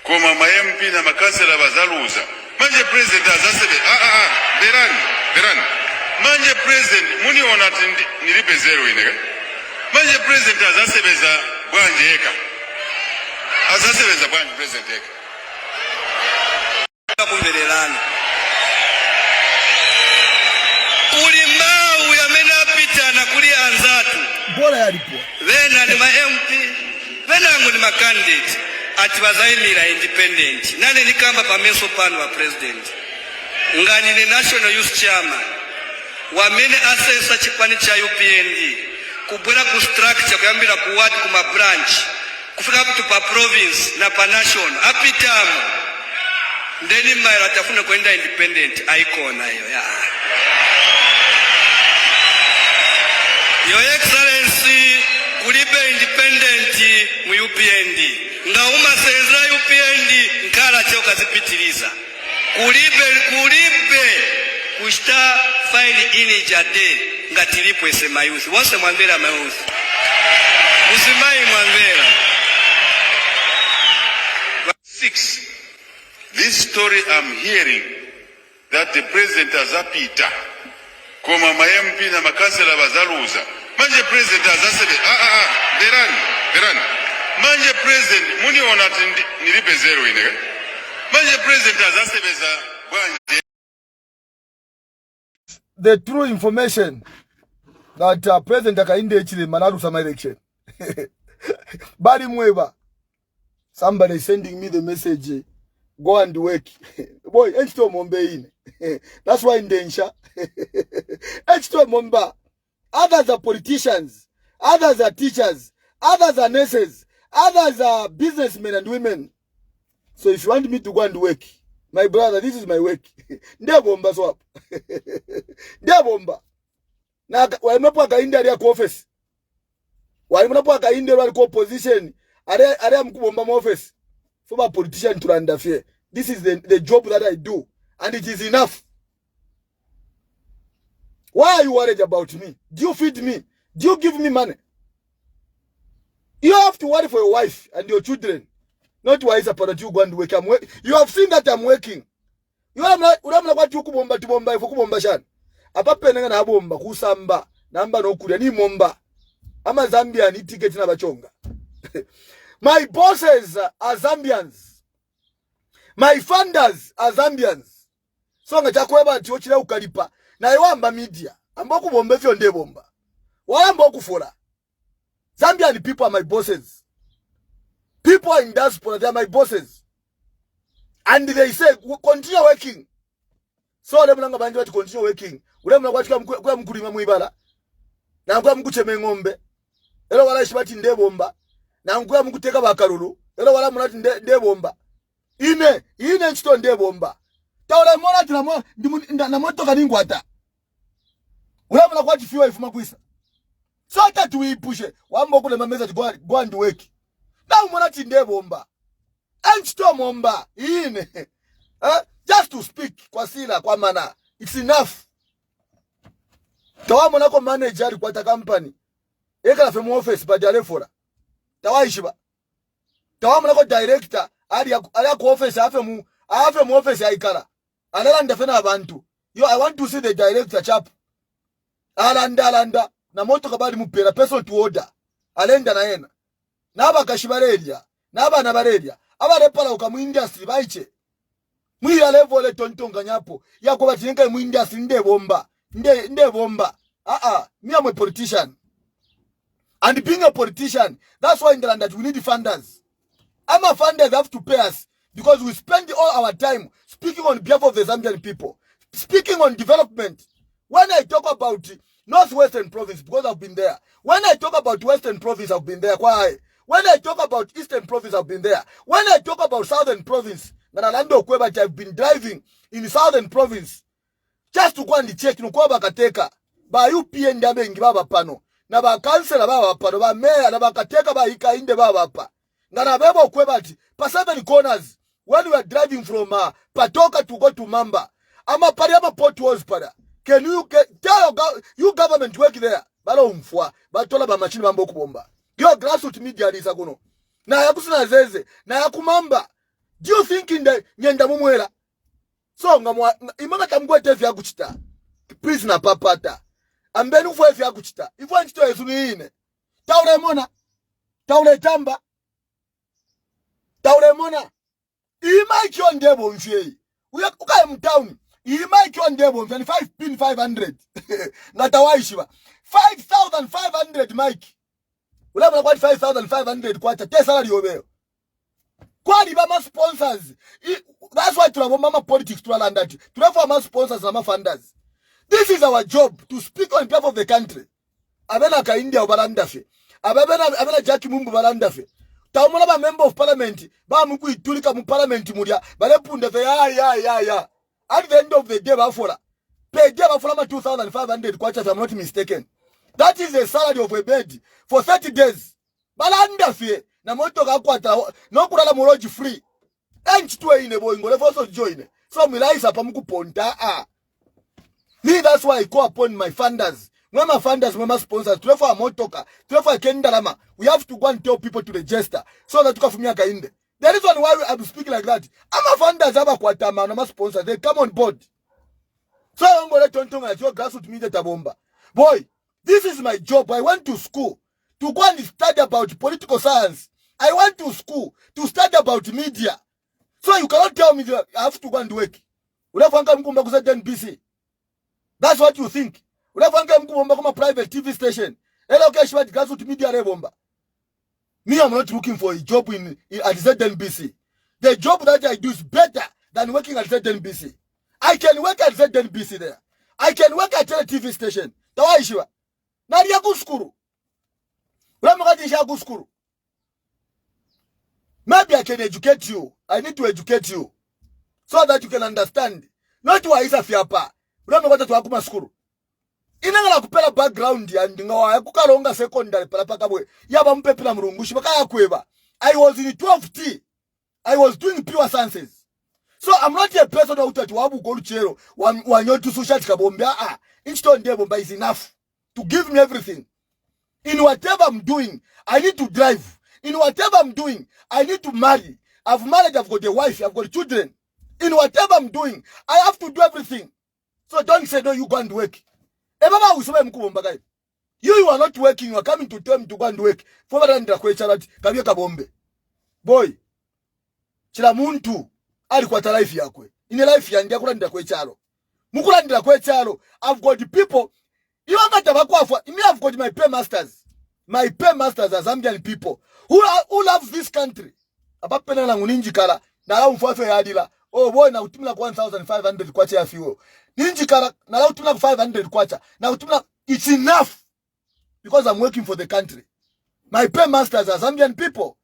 Koma mayempi na makasela bazaluza. Manje president azasebe. Beran. Manje president muni onati nilipe zero inega. Manje president azasebeza bwanjeka. Azasebeza bwanji president yake. Kumvelelana. Ulimau yamena pita na kulia anzatu. Bora yalipo. Vena ni ma MP. Vena ngu ni ma candidate. Ati bazaimira independent. Nane ni kamba pameso panu wa president. Ngani ni national youth chairman. Wamene asesa chipani cha UPND. Kubwera ku structure kuyambira ku ward kuma branch. Kufika kutu pa province na pa national. Apitamu. Ndeni maira tafuna kwenda independent. Aikona hiyo ya. Your Excellency, kulibe independent mu UPND. Ngauma senza UPND nkala cheo kazipitiliza. Kulibe kushta file ini jade ngatilipo esema yuthi. Wose mwambela mayuthi. Musimai mwambela. 6. This story I'm hearing that the president has apita. Koma ma-MP na makansela bazaluza. Manje president azasebe. Berani. Manje president, muni onati nilipe zero ine. Manje president azasebeza bwanje. The true information that President Hakainde Hichilema anarusa my election. Bali mweba. Somebody sending me the message. Go and work. Boy, H2 mombe ine. That's why in danger. H2 momba. Others are politicians. Others are teachers. Others are nurses. Others are businessmen and women. So if you want me to go and work, my brother, this is my work. Ndia bomba swap. Ndia bomba. Na walimepo Hakainde ali ku office. Walimepo Hakainde ali ku opposition. Are mkubomba mu office. For a politician to interfere. This is the job that I do. And it is enough. Why are you worried about me? Do you feed me? Do you give me money? You have to worry for your wife and your children. Not why it's about you go and work. You have seen that I'm working. You have not what you kubomba to bomba for kubomba shan. Apa penenga na bomba kusamba namba no kuria ni momba. Ama Zambia ni ticket na bachonga. My bosses are Zambians. My funders are Zambians. So ngachakweba ati ochira ukalipa. Na iwamba media. Amboku bombe fyo nde bomba. Wala mboku fola. Zambian people are my bosses. People in diaspora, they are my bosses. And they say, continue working. So, them nanga banji wati continue working. Ule mna wati kwa mkulima muibala. Na kwa mkucheme ngombe. Elo wala ishibati nde bomba. Na kwa mkuteka bakarulu. Elo wala mnati nde bomba. Ine nchito nde bomba. Taule mwana tina na moto kaningu hata. Ule mna kwa tifiwa ifuma kuisa. So hata tuipushe. Wambo kule mameza go and work. Na umona tinde bomba. Enchito momba. Ine. Just to speak. Kwa sila, kwa mana. It's enough. Tawa mwana ko manager kwa ta company. Eka la femu office ba jale fora. Tawa ishiba. Tawa mwana ko director. Ali ku office afe mu office ya ikala. Alala ndafena abantu. I want to see the director chap. Alanda. Na moto kabali mupera person to order. Alenda na yena. Naba kashibareria. Naba nabareria. Aba lepala ukamu industry baiche. Mwira level le tontonga nyapo. Yako batinga mu industry nde bomba. Nde bomba. Me am a politician. And being a politician, that's why in the land that we need funders. Our funders have to pay us because we spend all our time speaking on behalf of the Zambian people. Speaking on development. When I talk about Northwestern Province, because I've been there. When I talk about Western Province, I've been there. Why? When I talk about Eastern Province, I've been there. When I talk about Southern Province, I've been driving in Southern Province just to go and check. Ba UPN ndabe ngibaba pano. Na ba kansela baba pano. Ba mayor na ba kateka ba Hakainde baba pa. Ngana bebo kwebati. Pa 7 corners. When we are driving from Patoka to go to Mamba. Ama pariama port was pada. Can you tell you government work there? Balo umfwa. Batola ba machini mambo kubomba. Yo grassroots media lisa kuno. Na yakusina zeze. Na yakumamba. Do you think in the nyenda mumwela? So imanga tamgwe tefi ya kuchita. Please na papata. Ambenu fwe fi ya kuchita. Ifwa nchito yesu ni ine. Taule mona. Taule tamba. Taulemona. Imike on debo mfie. Uka mtown. Imike on debo 25 pin 500. Ngatawaishiwa. 5,500 Mike. Ulama kwa 5,500 kwacha. Te salary obeo. Kwa libama sponsors. That's why tunabomba politics tunalandati. Tunafoma sponsors na funders. This is our job to speak on behalf of the country. Abena ka India ubalandafe. Abena Jackie Mumbu balandafe. Taumona ba member of parliament. Ba muku itulika mu parliament mudia. Bale punda fe ya. At the end of the day bafola. Pay day bafola 2,500 kwacha if I'm not mistaken. That is the salary of a bed for 30 days. Balandafe. Na moto kakwata no kulala muroji free. Enchi tuwe ine boy ngole foso join. So milaisa pa muku ponta Me, that's why I call upon my funders. When my funders, when my sponsors, to for a motoka, to for a kendalama, we have to go and tell people to register so that you can fumia kainde. The reason why I'm speaking like that, I'm a funders, I'm a kwatama, I'm a sponsor, they come on board. So I'm going to turn at your grassroots media tabomba. Boy, this is my job. I went to school to go and study about political science. I went to school to study about media. So you cannot tell me that I have to go and work. That's what you think. Unafanga mkumba kama private TV station. Hello kesho at grassroots media rebomba. Me, I'm not looking for a job at ZNBC. The job that I do is better than working at ZNBC. I can work at ZNBC there. I can work at a TV station. Tawaishiwa. Nari ya kuskuru. Ulamakatisha kuskuru. Maybe I can educate you. I need to educate you. So that you can understand. Not why is a fiapa. Ulamakatisha tuwakuma skuru. Inangala kupela background ya ndingawa ya kukalonga secondary pala pakabwe yaba mpepila mrungushi bakaya kweba. I was in 12T. I was doing pure sciences. So I'm not a person who to wabu koluchero wanyotu sushati kabombea. Inchito ndebomba is enough to give me everything. In whatever I'm doing, I need to drive. In whatever I'm doing, I need to marry. I've married, I've got a wife, I've got children. In whatever I'm doing, I have to do everything. So don't say no, you go and work. You are not working, you are coming to tell me to go and work. Boy, chila muntu alikuwa life yakwe. In life ya ndia kulandira kwe chalo. Mukulandira kwe chalo. I've got the people. You have got me, I've got my paymasters. My paymasters are Zambian people who love this country. Abapena na nguninjikala na la mfuafe ya adila. Oh boy, na utumila 1,500 kwacha ya fiwo. Ninjikala na la utumila 500 kwacha. Na utumila, it's enough. Because I'm working for the country. My paymasters are Zambian people.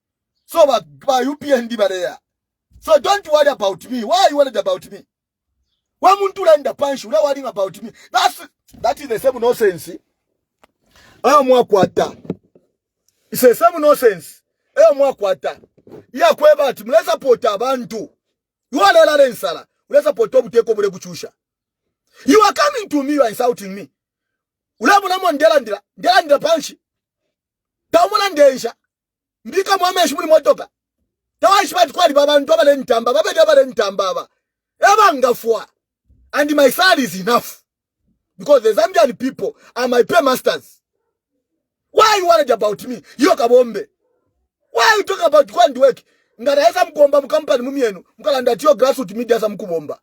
So by UPND barrier. So don't worry about me. Why are you worried about me? When muntu lenda punch, you're worrying about me. That is the same nonsense. It's the same nonsense. Ya kweba ati mleza pota abantu. You are lela rensala. Mleza pota obuteko bule kuchusha. You are coming to me, you are insulting me. Ulamu namo ndela punch. Taumuna ndeisha. Mbika mwameshi muli motoka. Tawashi bati kwa li baba ntoba le ntamba. Baba jaba le ntamba baba. Eba ngafua. And my salary is enough. Because the Zambian people are my paymasters. Why are you worried about me? You kabombe. Why are you talking about go and work? Ngara esa mkomba mkampani mumienu. Mkalanda tiyo grassroots media asa mkubomba.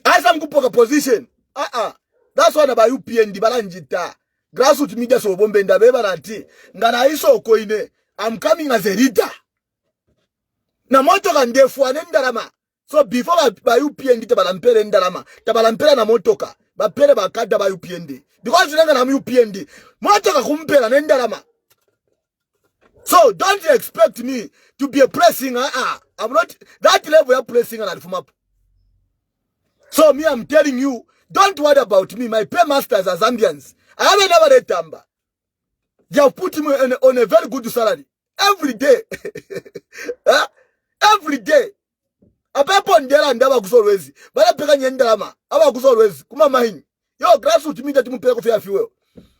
Asa mkupoka position. That's what about UPND balanjita. Grassroots media so bombe ndabeba nati. Ngara iso okoine. I'm coming as a leader. Na moto kandefu anendarama. So before by UPND tabalampere ndalama. Tabalampere na motoka. Bapere bakada by UPND. Because you na UPND. Motoka kumpera nendalama. So don't expect me to be a pressing. I'm not that level of pressing and from up. So me, I'm telling you, don't worry about me. My paymasters are Zambians. I haven't never read Tamba. They have put me on a very good salary. Every day. Every day. Apepo ndela ndaba kusolwezi. Bala peka nyendalama. Aba kusolwezi. Kuma mahini. Yo, grassroots media timupeka kufia fiwe.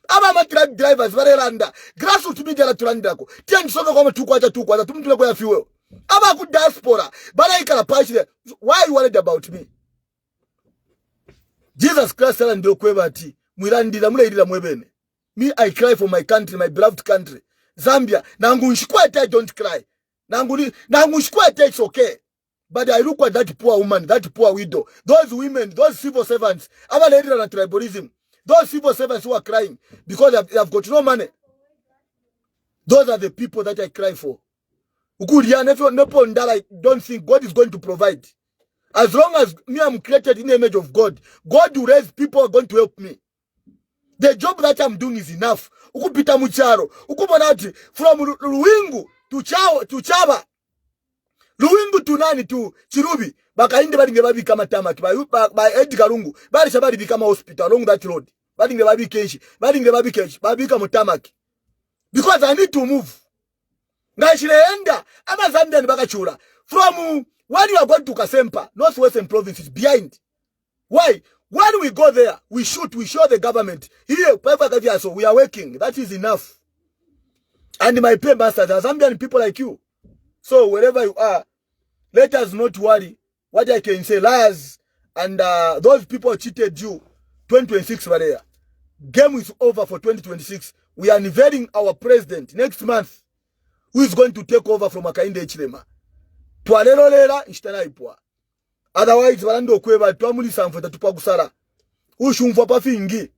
Aba truck drivers barelanda. Grassroots media la tulandako. Tian soka kwa tukwacha tumutule kwa fiwe. Aba ku diaspora. Bala ikala pashi there. Why are you worried about me? Jesus Christ ala ndio kwebati. Mwirandila mule idila mwebene. Me, I cry for my country, my beloved country. Zambia. Nangu nshikuwa I don't cry. Nangushkwete, it's okay. But I look at that poor woman, that poor widow, those women, those civil servants, our lady and tribalism, those civil servants who are crying because they have got no money. Those are the people that I cry for. I don't think God is going to provide. As long as me, I'm created in the image of God, God will raise people who are going to help me. The job that I'm doing is enough. Ukupita mucharo, ukumonati from Luwingu to Chaba. Luwingu to nani to Chirubi. Bakainde badinge babi kama tamaki. By Edgar Lungu. Bari shabari become a hospital along that road. Badinge babi keshi. Badinge babi keshi. Babi kama tamaki. Because I need to move. Ngashirenda. Ama Zambia ni bakachura. From when you are going to Kasempa, Northwestern Province is behind. Why? When we go there, we show the government. Here, so we are working. That is enough. And my paymasters are Zambian people like you. So wherever you are, let us not worry. What I can say, liars and those people cheated you. 2026 were there. Game is over for 2026. We are unveiling our president next month, who is going to take over from Hakainde Hichilema. Tualelo lela, ishtana ipua. Otherwise, walando kweba, tuamuli samfeta tupagusara. Ushumfa pa fingi.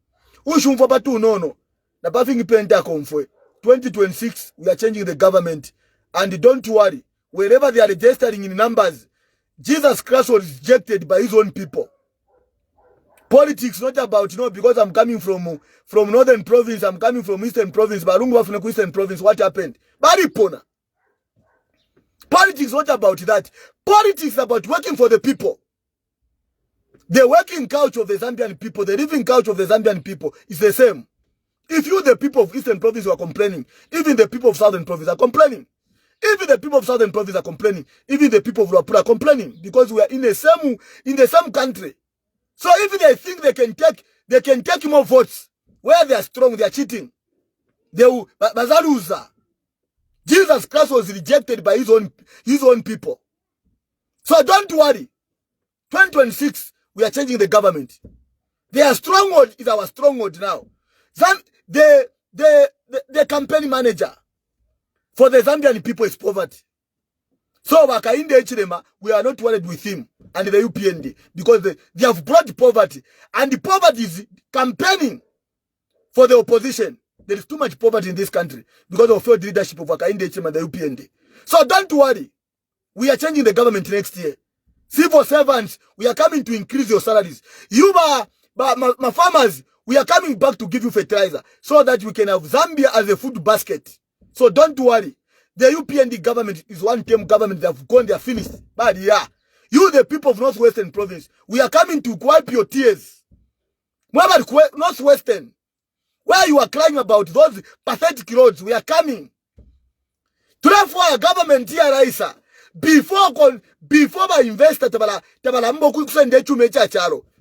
Ushumfa pa tu nono. Na pa fingi penta komfwe. 2026, we are changing the government. And don't worry, wherever they are registering in numbers, Jesus Christ was rejected by his own people. Politics not about, because I'm coming from northern province, I'm coming from eastern province, Barungu from eastern province, what happened? Baripona. Politics not about that. Politics is about working for the people. The working couch of the Zambian people, the living couch of the Zambian people is the same. If you, the people of eastern province, are complaining, even the people of southern province are complaining. Even the people of southern province are complaining. Even the people of Luapula are complaining because we are in the same country. So if they think they can take more votes, where they are strong, they are cheating. They will bazaluza. Jesus Christ was rejected by his own people. So don't worry. 2026, we are changing the government. Their stronghold is our stronghold now. The campaign manager for the Zambian people is poverty. So Hakainde Hichilema, we are not worried with him and the UPND because they have brought poverty. And the poverty is campaigning for the opposition. There is too much poverty in this country because of failed leadership of Hakainde Hichilema and the UPND. So don't worry. We are changing the government next year. Civil servants, we are coming to increase your salaries. You, my farmers, we are coming back to give you fertilizer so that we can have Zambia as a food basket. So don't worry. The UPND government is one-term government. They have gone, they are finished. But yeah, you, the people of Northwestern Province, we are coming to wipe your tears. Northwestern, where you are crying about those pathetic roads, we are coming. Therefore, our government here, Raisa, before my investor,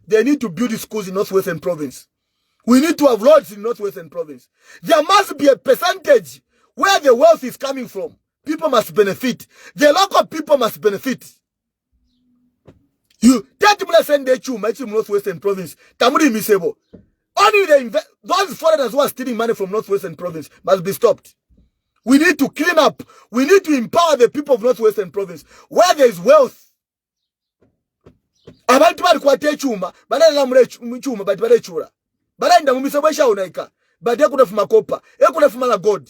they need to build schools in Northwestern Province. We need to have roads in Northwestern Province. There must be a percentage where the wealth is coming from. People must benefit. The local people must benefit. You take Northwestern Province. Tamuri Misebo. Only those foreigners who are stealing money from Northwestern Province must be stopped. We need to clean up. We need to empower the people of Northwestern Province where there is wealth. Abantu bali kwate chuma, banana chuma but bare chura. Baranda mumisebo sha unaika. But ekuna fuma kopa, ekuna fuma la gold.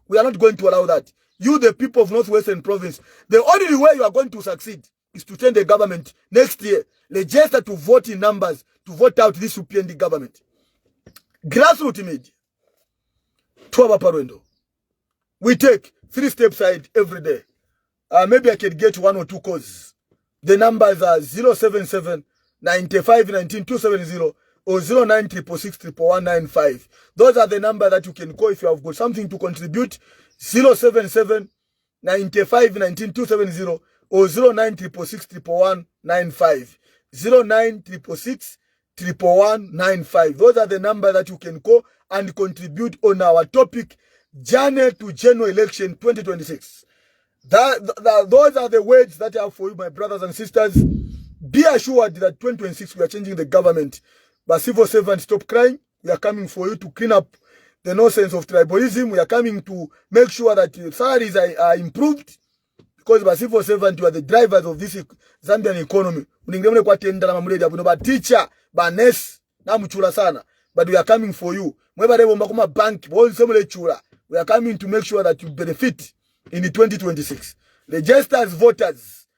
We are not going to allow that. You, the people of Northwestern Province, the only way you are going to succeed is to change the government next year. Register to vote in numbers to vote out this UPND government. Grassroots media. Tuaba Parwendo. We take 3 steps side every day. Maybe I can get 1 or 2 causes. The numbers are 077 95 19 270 or 09666195. Those are the numbers that you can call if you have got something to contribute. 077 95 19 270 or 09666195. 09666195. Those are the numbers that you can call and contribute on our topic, Journey to General Election 2026. Those are the words that I have for you, my brothers and sisters. Be assured that 2026 we are changing the government. But civil servants, stop crying. We are coming for you to clean up the nonsense of tribalism. We are coming to make sure that your salaries are improved. because by civil servant, you are the drivers of this Zambian economy. Uninglemune kwa tenda na mamuledi abuno ba teacher, ba nurse, na mchula sana. But we are coming for you. Mweba rebo mbakuma bank, we are coming to make sure that you benefit in the 2026. Register as voters.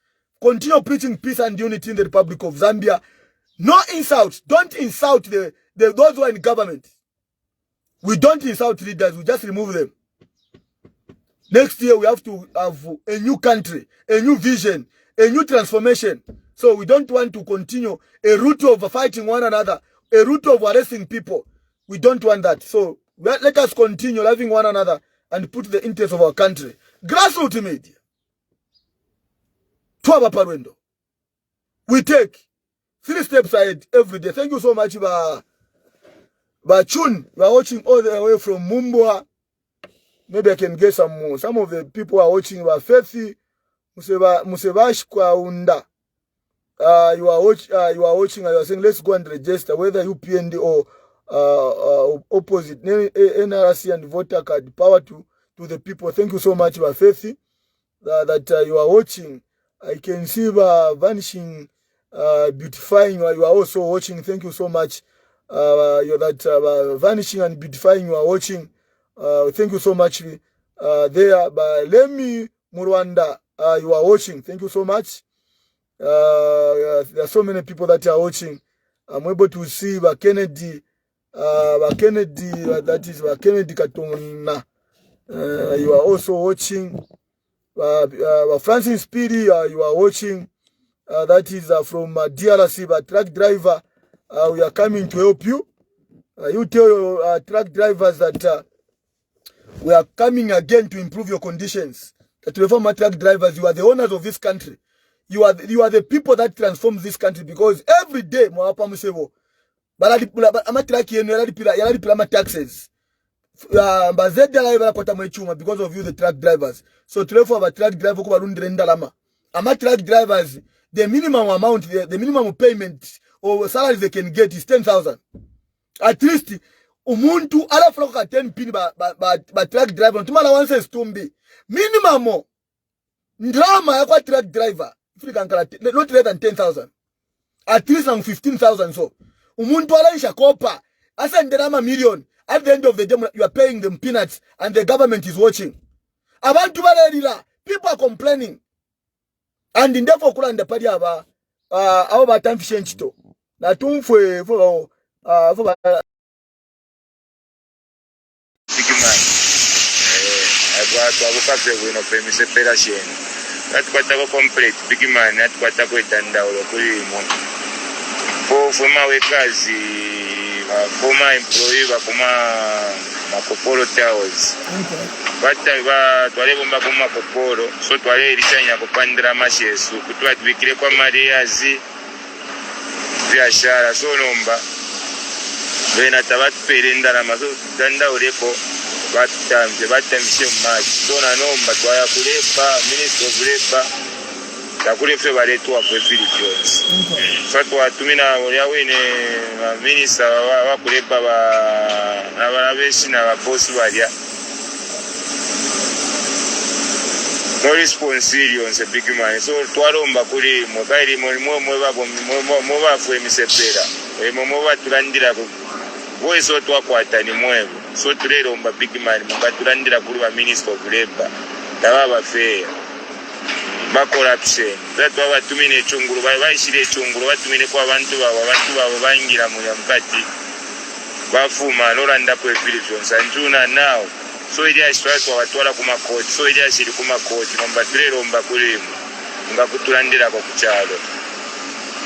Continue preaching peace and unity in the Republic of Zambia. No insult. Don't insult those who are in government. We don't insult leaders. We just remove them. Next year, we have to have a new country, a new vision, a new transformation. So we don't want to continue a route of fighting one another, a route of arresting people. We don't want that. So let us continue loving one another and put the interest of our country. Grassroots media. Twaba Parwendo. We take 3 steps ahead every day. Thank you so much, Chun. You are watching all the way from Mumbwa. Maybe I can get some more. Some of the people are watching about Fethi, Musebash Kwaunda. You are watching and you are saying, let's go and register, whether UPND or opposite, NRC and voter card. Power to the people. Thank you so much, Fethi, that you are watching. I can see vanishing, beautifying. You are also watching. Thank you so much. Vanishing and beautifying. You are watching. Thank you so much. There, Lemi Murwanda, you are watching. Thank you so much. There are so many people that are watching. I'm able to see Kennedy, that is Kennedy Katona. You are also watching. Francis Speedy, you are watching. That is from DRC, truck driver. We are coming to help you. You tell your truck drivers that we are coming again to improve your conditions. That reform truck drivers, you are the owners of this country. You are the people that transform this country, because every day, taxes. Because of you, the truck drivers. So to for a truck driver, truck drivers, the minimum amount, the minimum payment or salary they can get is 10,000. At least umuntu ala floka 10 pin ba truck driver. Tumala one says tumbi minimum drama ya kwa truck driver. Not less than 10,000. At least 15,000. So umuntu ala isha kopa asa nderama million. At the end of the day, you are paying them peanuts and the government is watching. People are complaining. And in therefore, kula ndapadi aba aba tamfishenchito. Na tumfwe for Kuma employee bakuma makopolo towers. Bata twalebomba kuma makopolo so twale elisanya kupandira mashesu kutwa tubikire kwa mariazi biashara so nomba bena tabatupere ndala mazo danda oleko batamje maji so na nomba twaya kulepa minister of labor takulefe baletu wa Philippines. So tumina yawene minister wa kulepa n'abarabeshi n'ababosi balya. No responsibility on big man. So twalomba kuli mukairi mwe bafu emisepera. Mwe batulandira ko. Boy so twakwata ni mwevu. So tulelomba big man mukatulandira kuli ba minister of labor. Tababa fair. Ba corruption. That wa tumine chunguru bayishire chunguru batumine kwa abantu babo bangira mu yamukati. Bafuma lolanda ko Philippines anjuna now. So ili ashitwa watwala ku makoti. So ili ashiri ku makoti nomba tulelomba kulimu. Ngakutulandira ko kuchalo.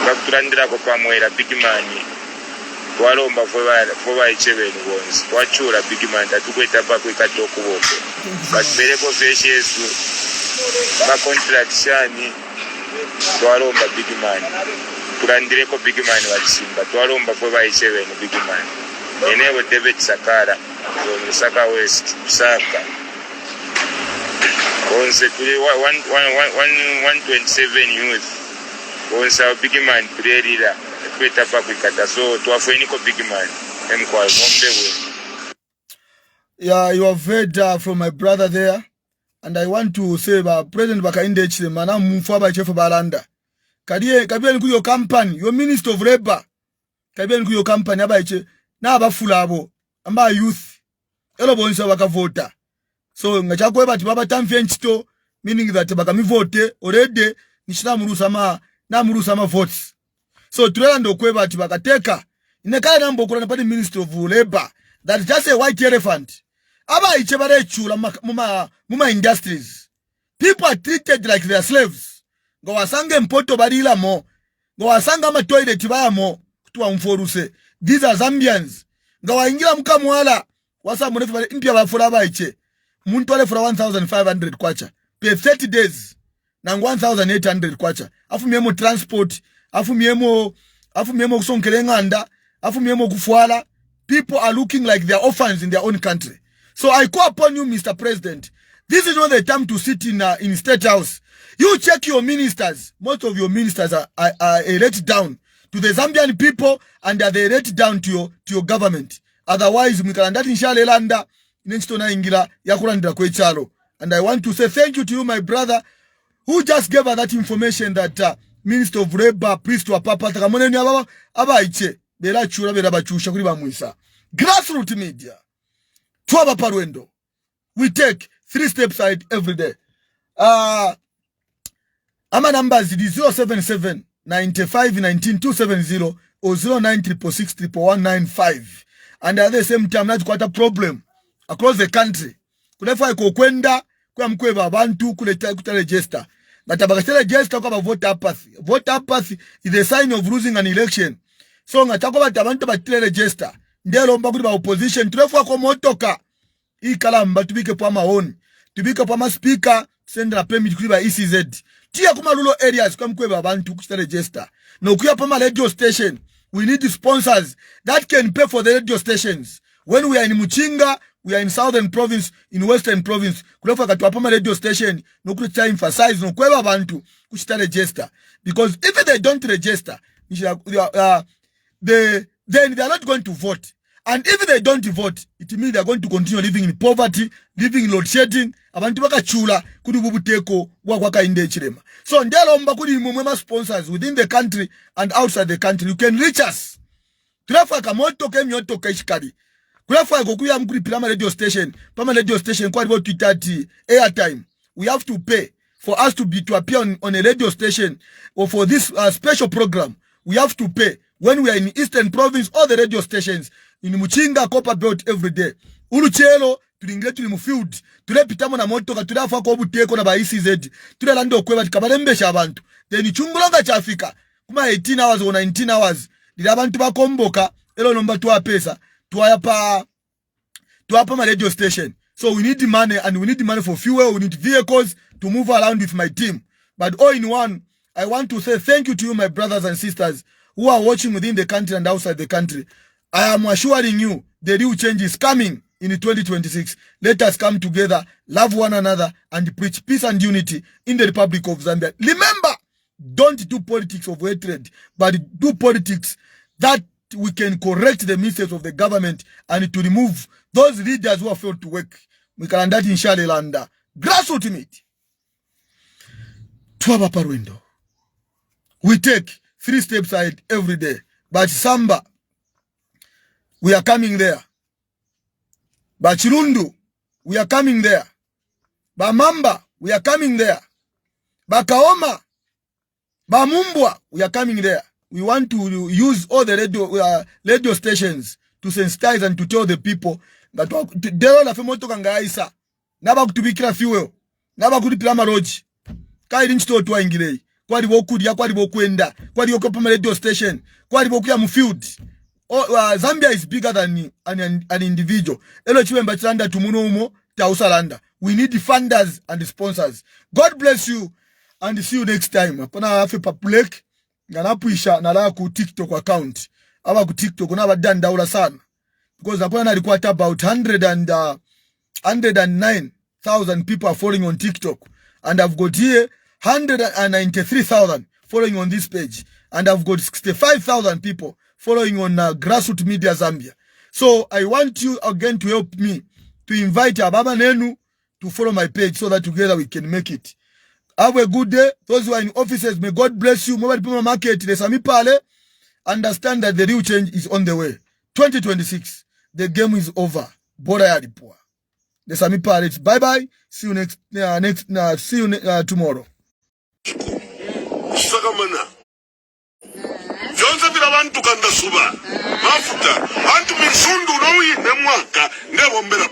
Ngakutulandira ko pamwera big man. Twalomba foba ichebeni bonzi. Twachura big man atukweta pa kwikatoko boko. Batbere ko feshi Yesu. Ba contraction twalomba big man tulandire ko big man walisimba twalomba ko bayichebeni big man enewe David Sakara zo Saka West Saka onse tuli 127 youth onse big man tulelira kweta pa kwikata so twafeni ko big man emkwa mombe we. Yeah, you have heard from my brother there. and I want to say President Bakainde Chile mana mufaba chefu balanda. Kabia nikuyo company, your Minister of Labor. Kabia nikuyo company abaiche na abafula abo amba youth. Elo bonisa wakavota. So ngachakwe bati baba tamfye nchito, meaning that bakamivote already nishina murusa ma votes. So tulela ndo kwe bati bakateka inekaya nambo kuna napati Minister of Labor. That's just a white elephant. Aba ichebare chula muma industries. People are treated like they are slaves. Go wasange mpoto barila mo. Go wasanga ma toilet baya mo. Kutuwa mforuse. These are Zambians. Go waingira mkamwala. Wasa mwenefu bale impia wafura baiche. Muntu wale fura 1,500 kwacha. Pay 30 days. Na 1,800 kwacha. Afu miemo transport. Afu miemo kusonkele nganda. Afu miemo kufuala. People are looking like they are orphans in their own country. So I call upon you, Mr. President. This is not the time to sit in State House. You check your ministers. Most of your ministers are let down to the Zambian people, and they let down to your government. Otherwise, mikalandati nshale landa nenchitona ingira yakulandira kwechalo. And I want to say thank you to you, my brother, who just gave us that information that Minister of Labor, priest wa papa takamoneni abaiche bela chura bela bachusha kuri bamwisa. Grassroots media. Twaba Parwendo. We take 3 steps ahead every day. Our numbers is 077 95 19 270 or 09666195. And at the same time, that's quite a problem across the country. Kulefa kwenda kwa mkweba abantu kuleta register. Ngatabakatela register kwa vote apathy. Vote apathy is a sign of losing an election. So ngatakoba abantu batile register. Ndelo mba kuli ba opposition tulefa kwa motoka. Hii kalamba tubike pa maoni. Tubike pa ma speaker send la permit kuli ba ECZ. Tia kuma rural areas kwa mkweba abantu kuchita register. No kuya pa ma radio station. We need sponsors that can pay for the radio stations. When we are in Muchinga, we are in Southern Province, in Western Province. Kulefa katuwa pa ma radio station. No kuchita emphasize no kweba abantu kuchita register. Because if they don't register, then they are not going to vote. And if they don't vote, it means they are going to continue living in poverty, living in load shedding. Abantu bakachula kudi bubuteko wakwaka inde chilema. So ndelo mba kudi mwema sponsors within the country and outside the country. You can reach us. Tulefa kamoto kemyoto kaishikari. Kulefa kukuya mkuri Pama radio station. Pama radio station kwa ribo tweetati airtime. We have to pay for us to appear on a radio station or for this special program. We have to pay. When we are in Eastern Province, all the radio stations in Muchinga, Copper Belt every day. Uluchelo, tulingle tulimufield, tulepitamo na motoka, tulafa kwa buteko na ba ECZ, tulalando kweba tikabarembesha abantu. Then chungulanga chafika, kuma 18 hours or 19 hours, dila abantu bakomboka, elo nomba tuwa pesa, tuwa ma radio station. So we need the money, and we need the money for fuel, we need vehicles to move around with my team. But all in one, I want to say thank you to you, my brothers and sisters, who are watching within the country and outside the country. I am assuring you, the real change is coming in 2026. Let us come together, love one another, and preach peace and unity in the Republic of Zambia. Remember, don't do politics of hatred, but do politics that we can correct the mistakes of the government and to remove those leaders who have failed to work. We can that in Shalilanda. Grassroots meet. Twaba Parwendo. We take 3 steps ahead every day. But Samba, we are coming there. Bachirundu, we are coming there. Bamamba, we are coming there. Bakaoma, Bamumbwa, we are coming there. We want to use all the radio stations to sensitize and to tell the people that dero la femoto kangaisa. Naba kutubikira fuel. Naba kutipilama roji. Kairi nchito tuwa ingilei. Kwa ribokudia, kwa ribokuenda. Kwa ribokudia radio station. Kwa ribokudia mfield. Zambia is bigger than an individual. Elo chiwe mbachilanda tumuno umo tausalanda. We need the funders and the sponsors. God bless you and see you next time. Apana hafe papulek. Nganapuisha nalala ku TikTok account. Aba ku TikTok unaba dandaula sana. Because apana nalikuwa about 109,000 people are following on TikTok. And I've got here 193,000 following on this page. And I've got 65,000 people following on Grassroots Media Zambia. So I want you again to help me to invite Ababa Nenu to follow my page so that together we can make it. Have a good day. Those who are in offices, may God bless you. Mobile people market, understand that the real change is on the way. 2026, the game is over. Bora ya Lipua. The Sami Palace. Bye bye. See you tomorrow. Sagamana. Jonza bila bantu kanda suba. Mafuta. Antu misundu nowi nemwaka. Nebo mbela.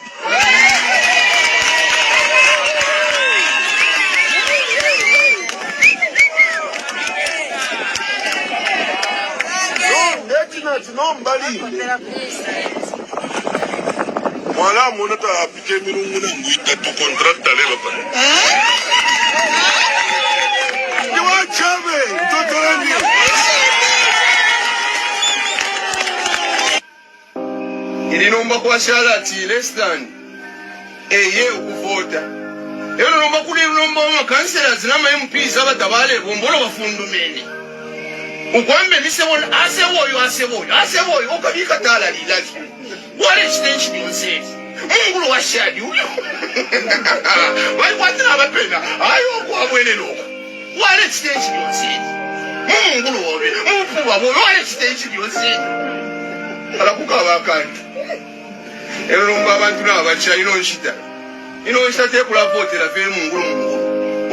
No mbali. Mwala monata apike mirungu na mwita tu kontrakta lelo pa. Niwa chame, totorani. Ilinomba kwa shalati less than eye ukuvota. Elo nomba kuli nomba wa kansela zinama MPs abatabale bombolo bafundumene. Ukwambe nisebona aseboyo okabika tala lilaji. What extension you say? Mungu wa shadi uyo. Why kwatira abapenda? Ayo kwa bwene loka. What extension you say? Mungu wobe, mufu babo, what extension you say? Ala kukaba kantu. Ero nomba abantu nabacha inonshita. Inonshita tekula vote la fe Mungu.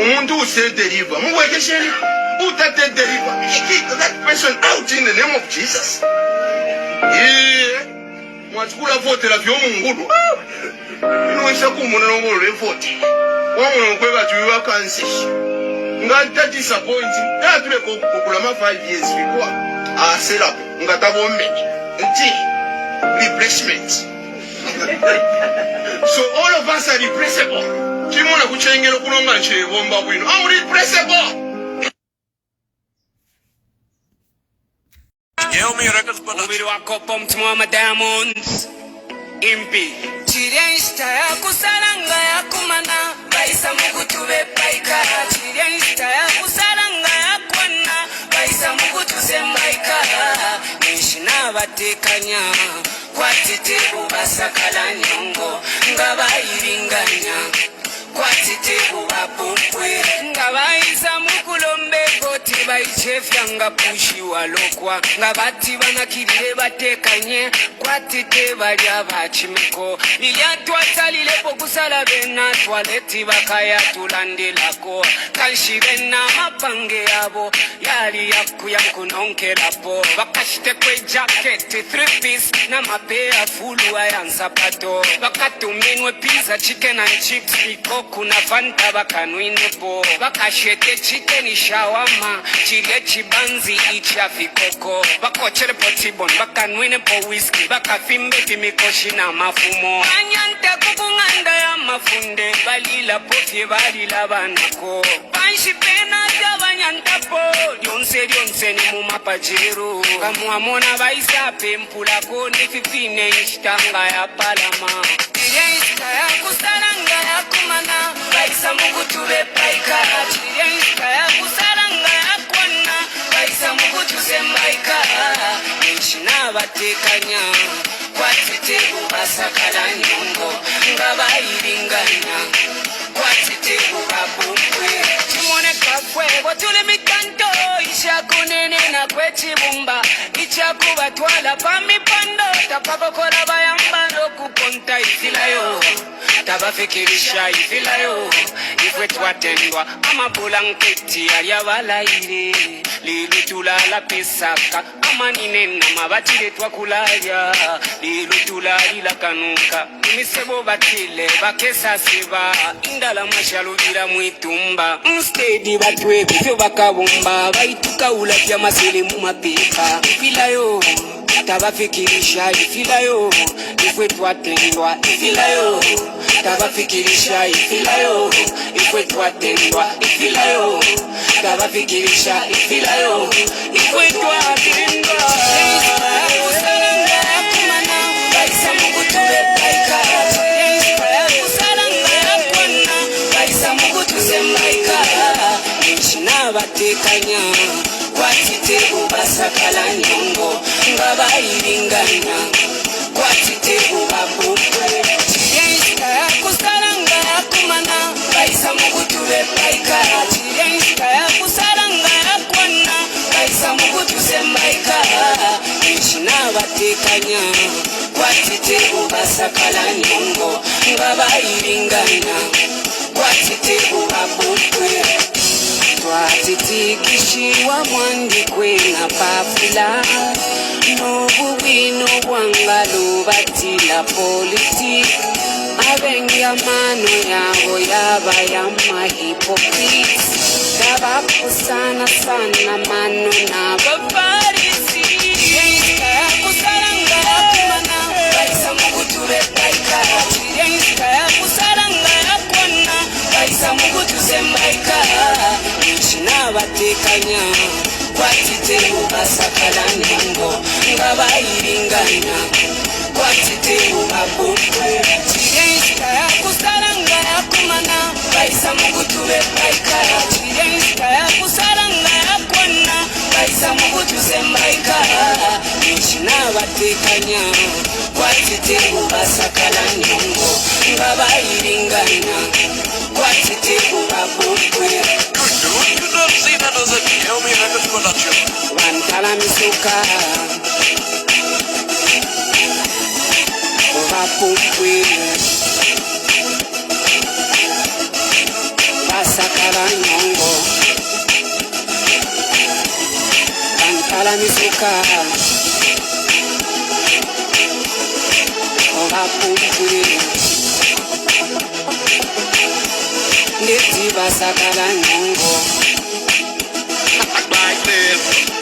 Umuntu use deliver. Mungu ekesheni. Who that deliver? Kick that person out in the name of Jesus. Yeah. Mwachukula vote la vyo Mungu. Inoisha kumuna nomolo vote. Wamu nkweba tuwa kansi. Ngata disappointing. Tule kukulama 5 years before. Set up. Ngata bombe. Nti. Replacement. So all of us are replaceable. Kimona kuchengelo kulonga nche bomba wino. I'm replaceable. Umiri wako pomtuma ma diamonds impi Chiriensta ya kusalanga ya kumana Baisa mugutube paikara Chiriensta ya kusalanga ya kwana Baisa mugutuse maikara Nishina batekanya Kwa tete ubasakala nyongo Ngaba iringanya Kwa tete ubapumpwe Ngaba isa mukulombe Koti baichefya nga pushi walokwa Nga bati banakirire batekanye Kwa tete balya bachimiko Liliatwata lilepo kusala bena Twaleti bakaya tulandelako Kanshi bena mapange yabo Yali yaku nonke lapo Bakashite kwe jacket 3 piece Na mapea fulu ayansapato Bakatuminwe pizza chicken and chips Biko kuna fanta bakanwinepo Bakashete chicken shawama Chile chibanzi ichafikoko Bakochere potibon bakanwine po whisky Bakafimbe timikoshi na mafumo Anyanta kukunganda ya mafunde Balila pofye balila banako Banshi pena jabanyanta po Dionse ni mumapajero Kamuamona baisa pempula Kone 15 ishtanga ya palama Chiriensta ya kusalanga ya kumana Baisa mugutube paikara Chiriensta ya kusalanga ya kwana Baisa mugutuse maikara Nishina batekanya Kwa tete ubasakala nyongo Ngaba iringanya Kwa tete ubapumpwe Chimone kakwe Botule mikanto Isha kunene na kwe chibumba Icha kubatwala pamipando Tapakokola bayambano kukonta ifilayo Tabafikirisha ifilayo Ifwe twatendwa Amabula nketi aliabalaire Lilu tulala pesaka Amanine na mabatile twakulaya Lilu tulalila kanuka Misebo batile bakesa seba Indala mashalubira mwitumba Mstedi batwebi fyo bakabumba Baituka ulapya masili mumapipa Ifilayo Tabafikirisha ifilayo Ifwe twatendwa ifilayo Tabafikirisha ifilayo Ifwe twatendwa ifilayo Tabafikirisha ifilayo Ifwe twatendwa Baisa mugutube paikara Baisa mugutuse maikara Nishina batekanya Kwa tite ubasakala nyongo Ngaba iringanya Kwa tite ubapumpwe Chiriensta ya kusalanga ya kumana tubepaika chirenshika ya kusaranga ya kwana kaisa mugutu sembaika ishina batekanya kwatite ubasakala nyongo ngabayiringana kwatite ubabukwe twatitikishiwa mwandikwe na pafula n'obubwino bwangalo batila politiki abengamano yabo yaba yamahipokriti gabakusana sana mano n'abafarisi yakusaranga yakumana kaisa mugutube baika yakusaranga yakona kaisa mugutuse mbaika n'abatekanya kwatite ubasakala nyongo ngabayiringana kwatite ubabukwe chirenshika yakusaranga yakumana kaisa mugutube baika chirenshika yakusaranga yakona kaisa mugutuse mbaika n'abatekanya kwatite ubasakala nyongo ngabayiringana kwatite ubabukwe. Wantala misuka Wapukwe Basakala nyongo Wantala misuka Wapukwe Ndeti basakala nyongo like this.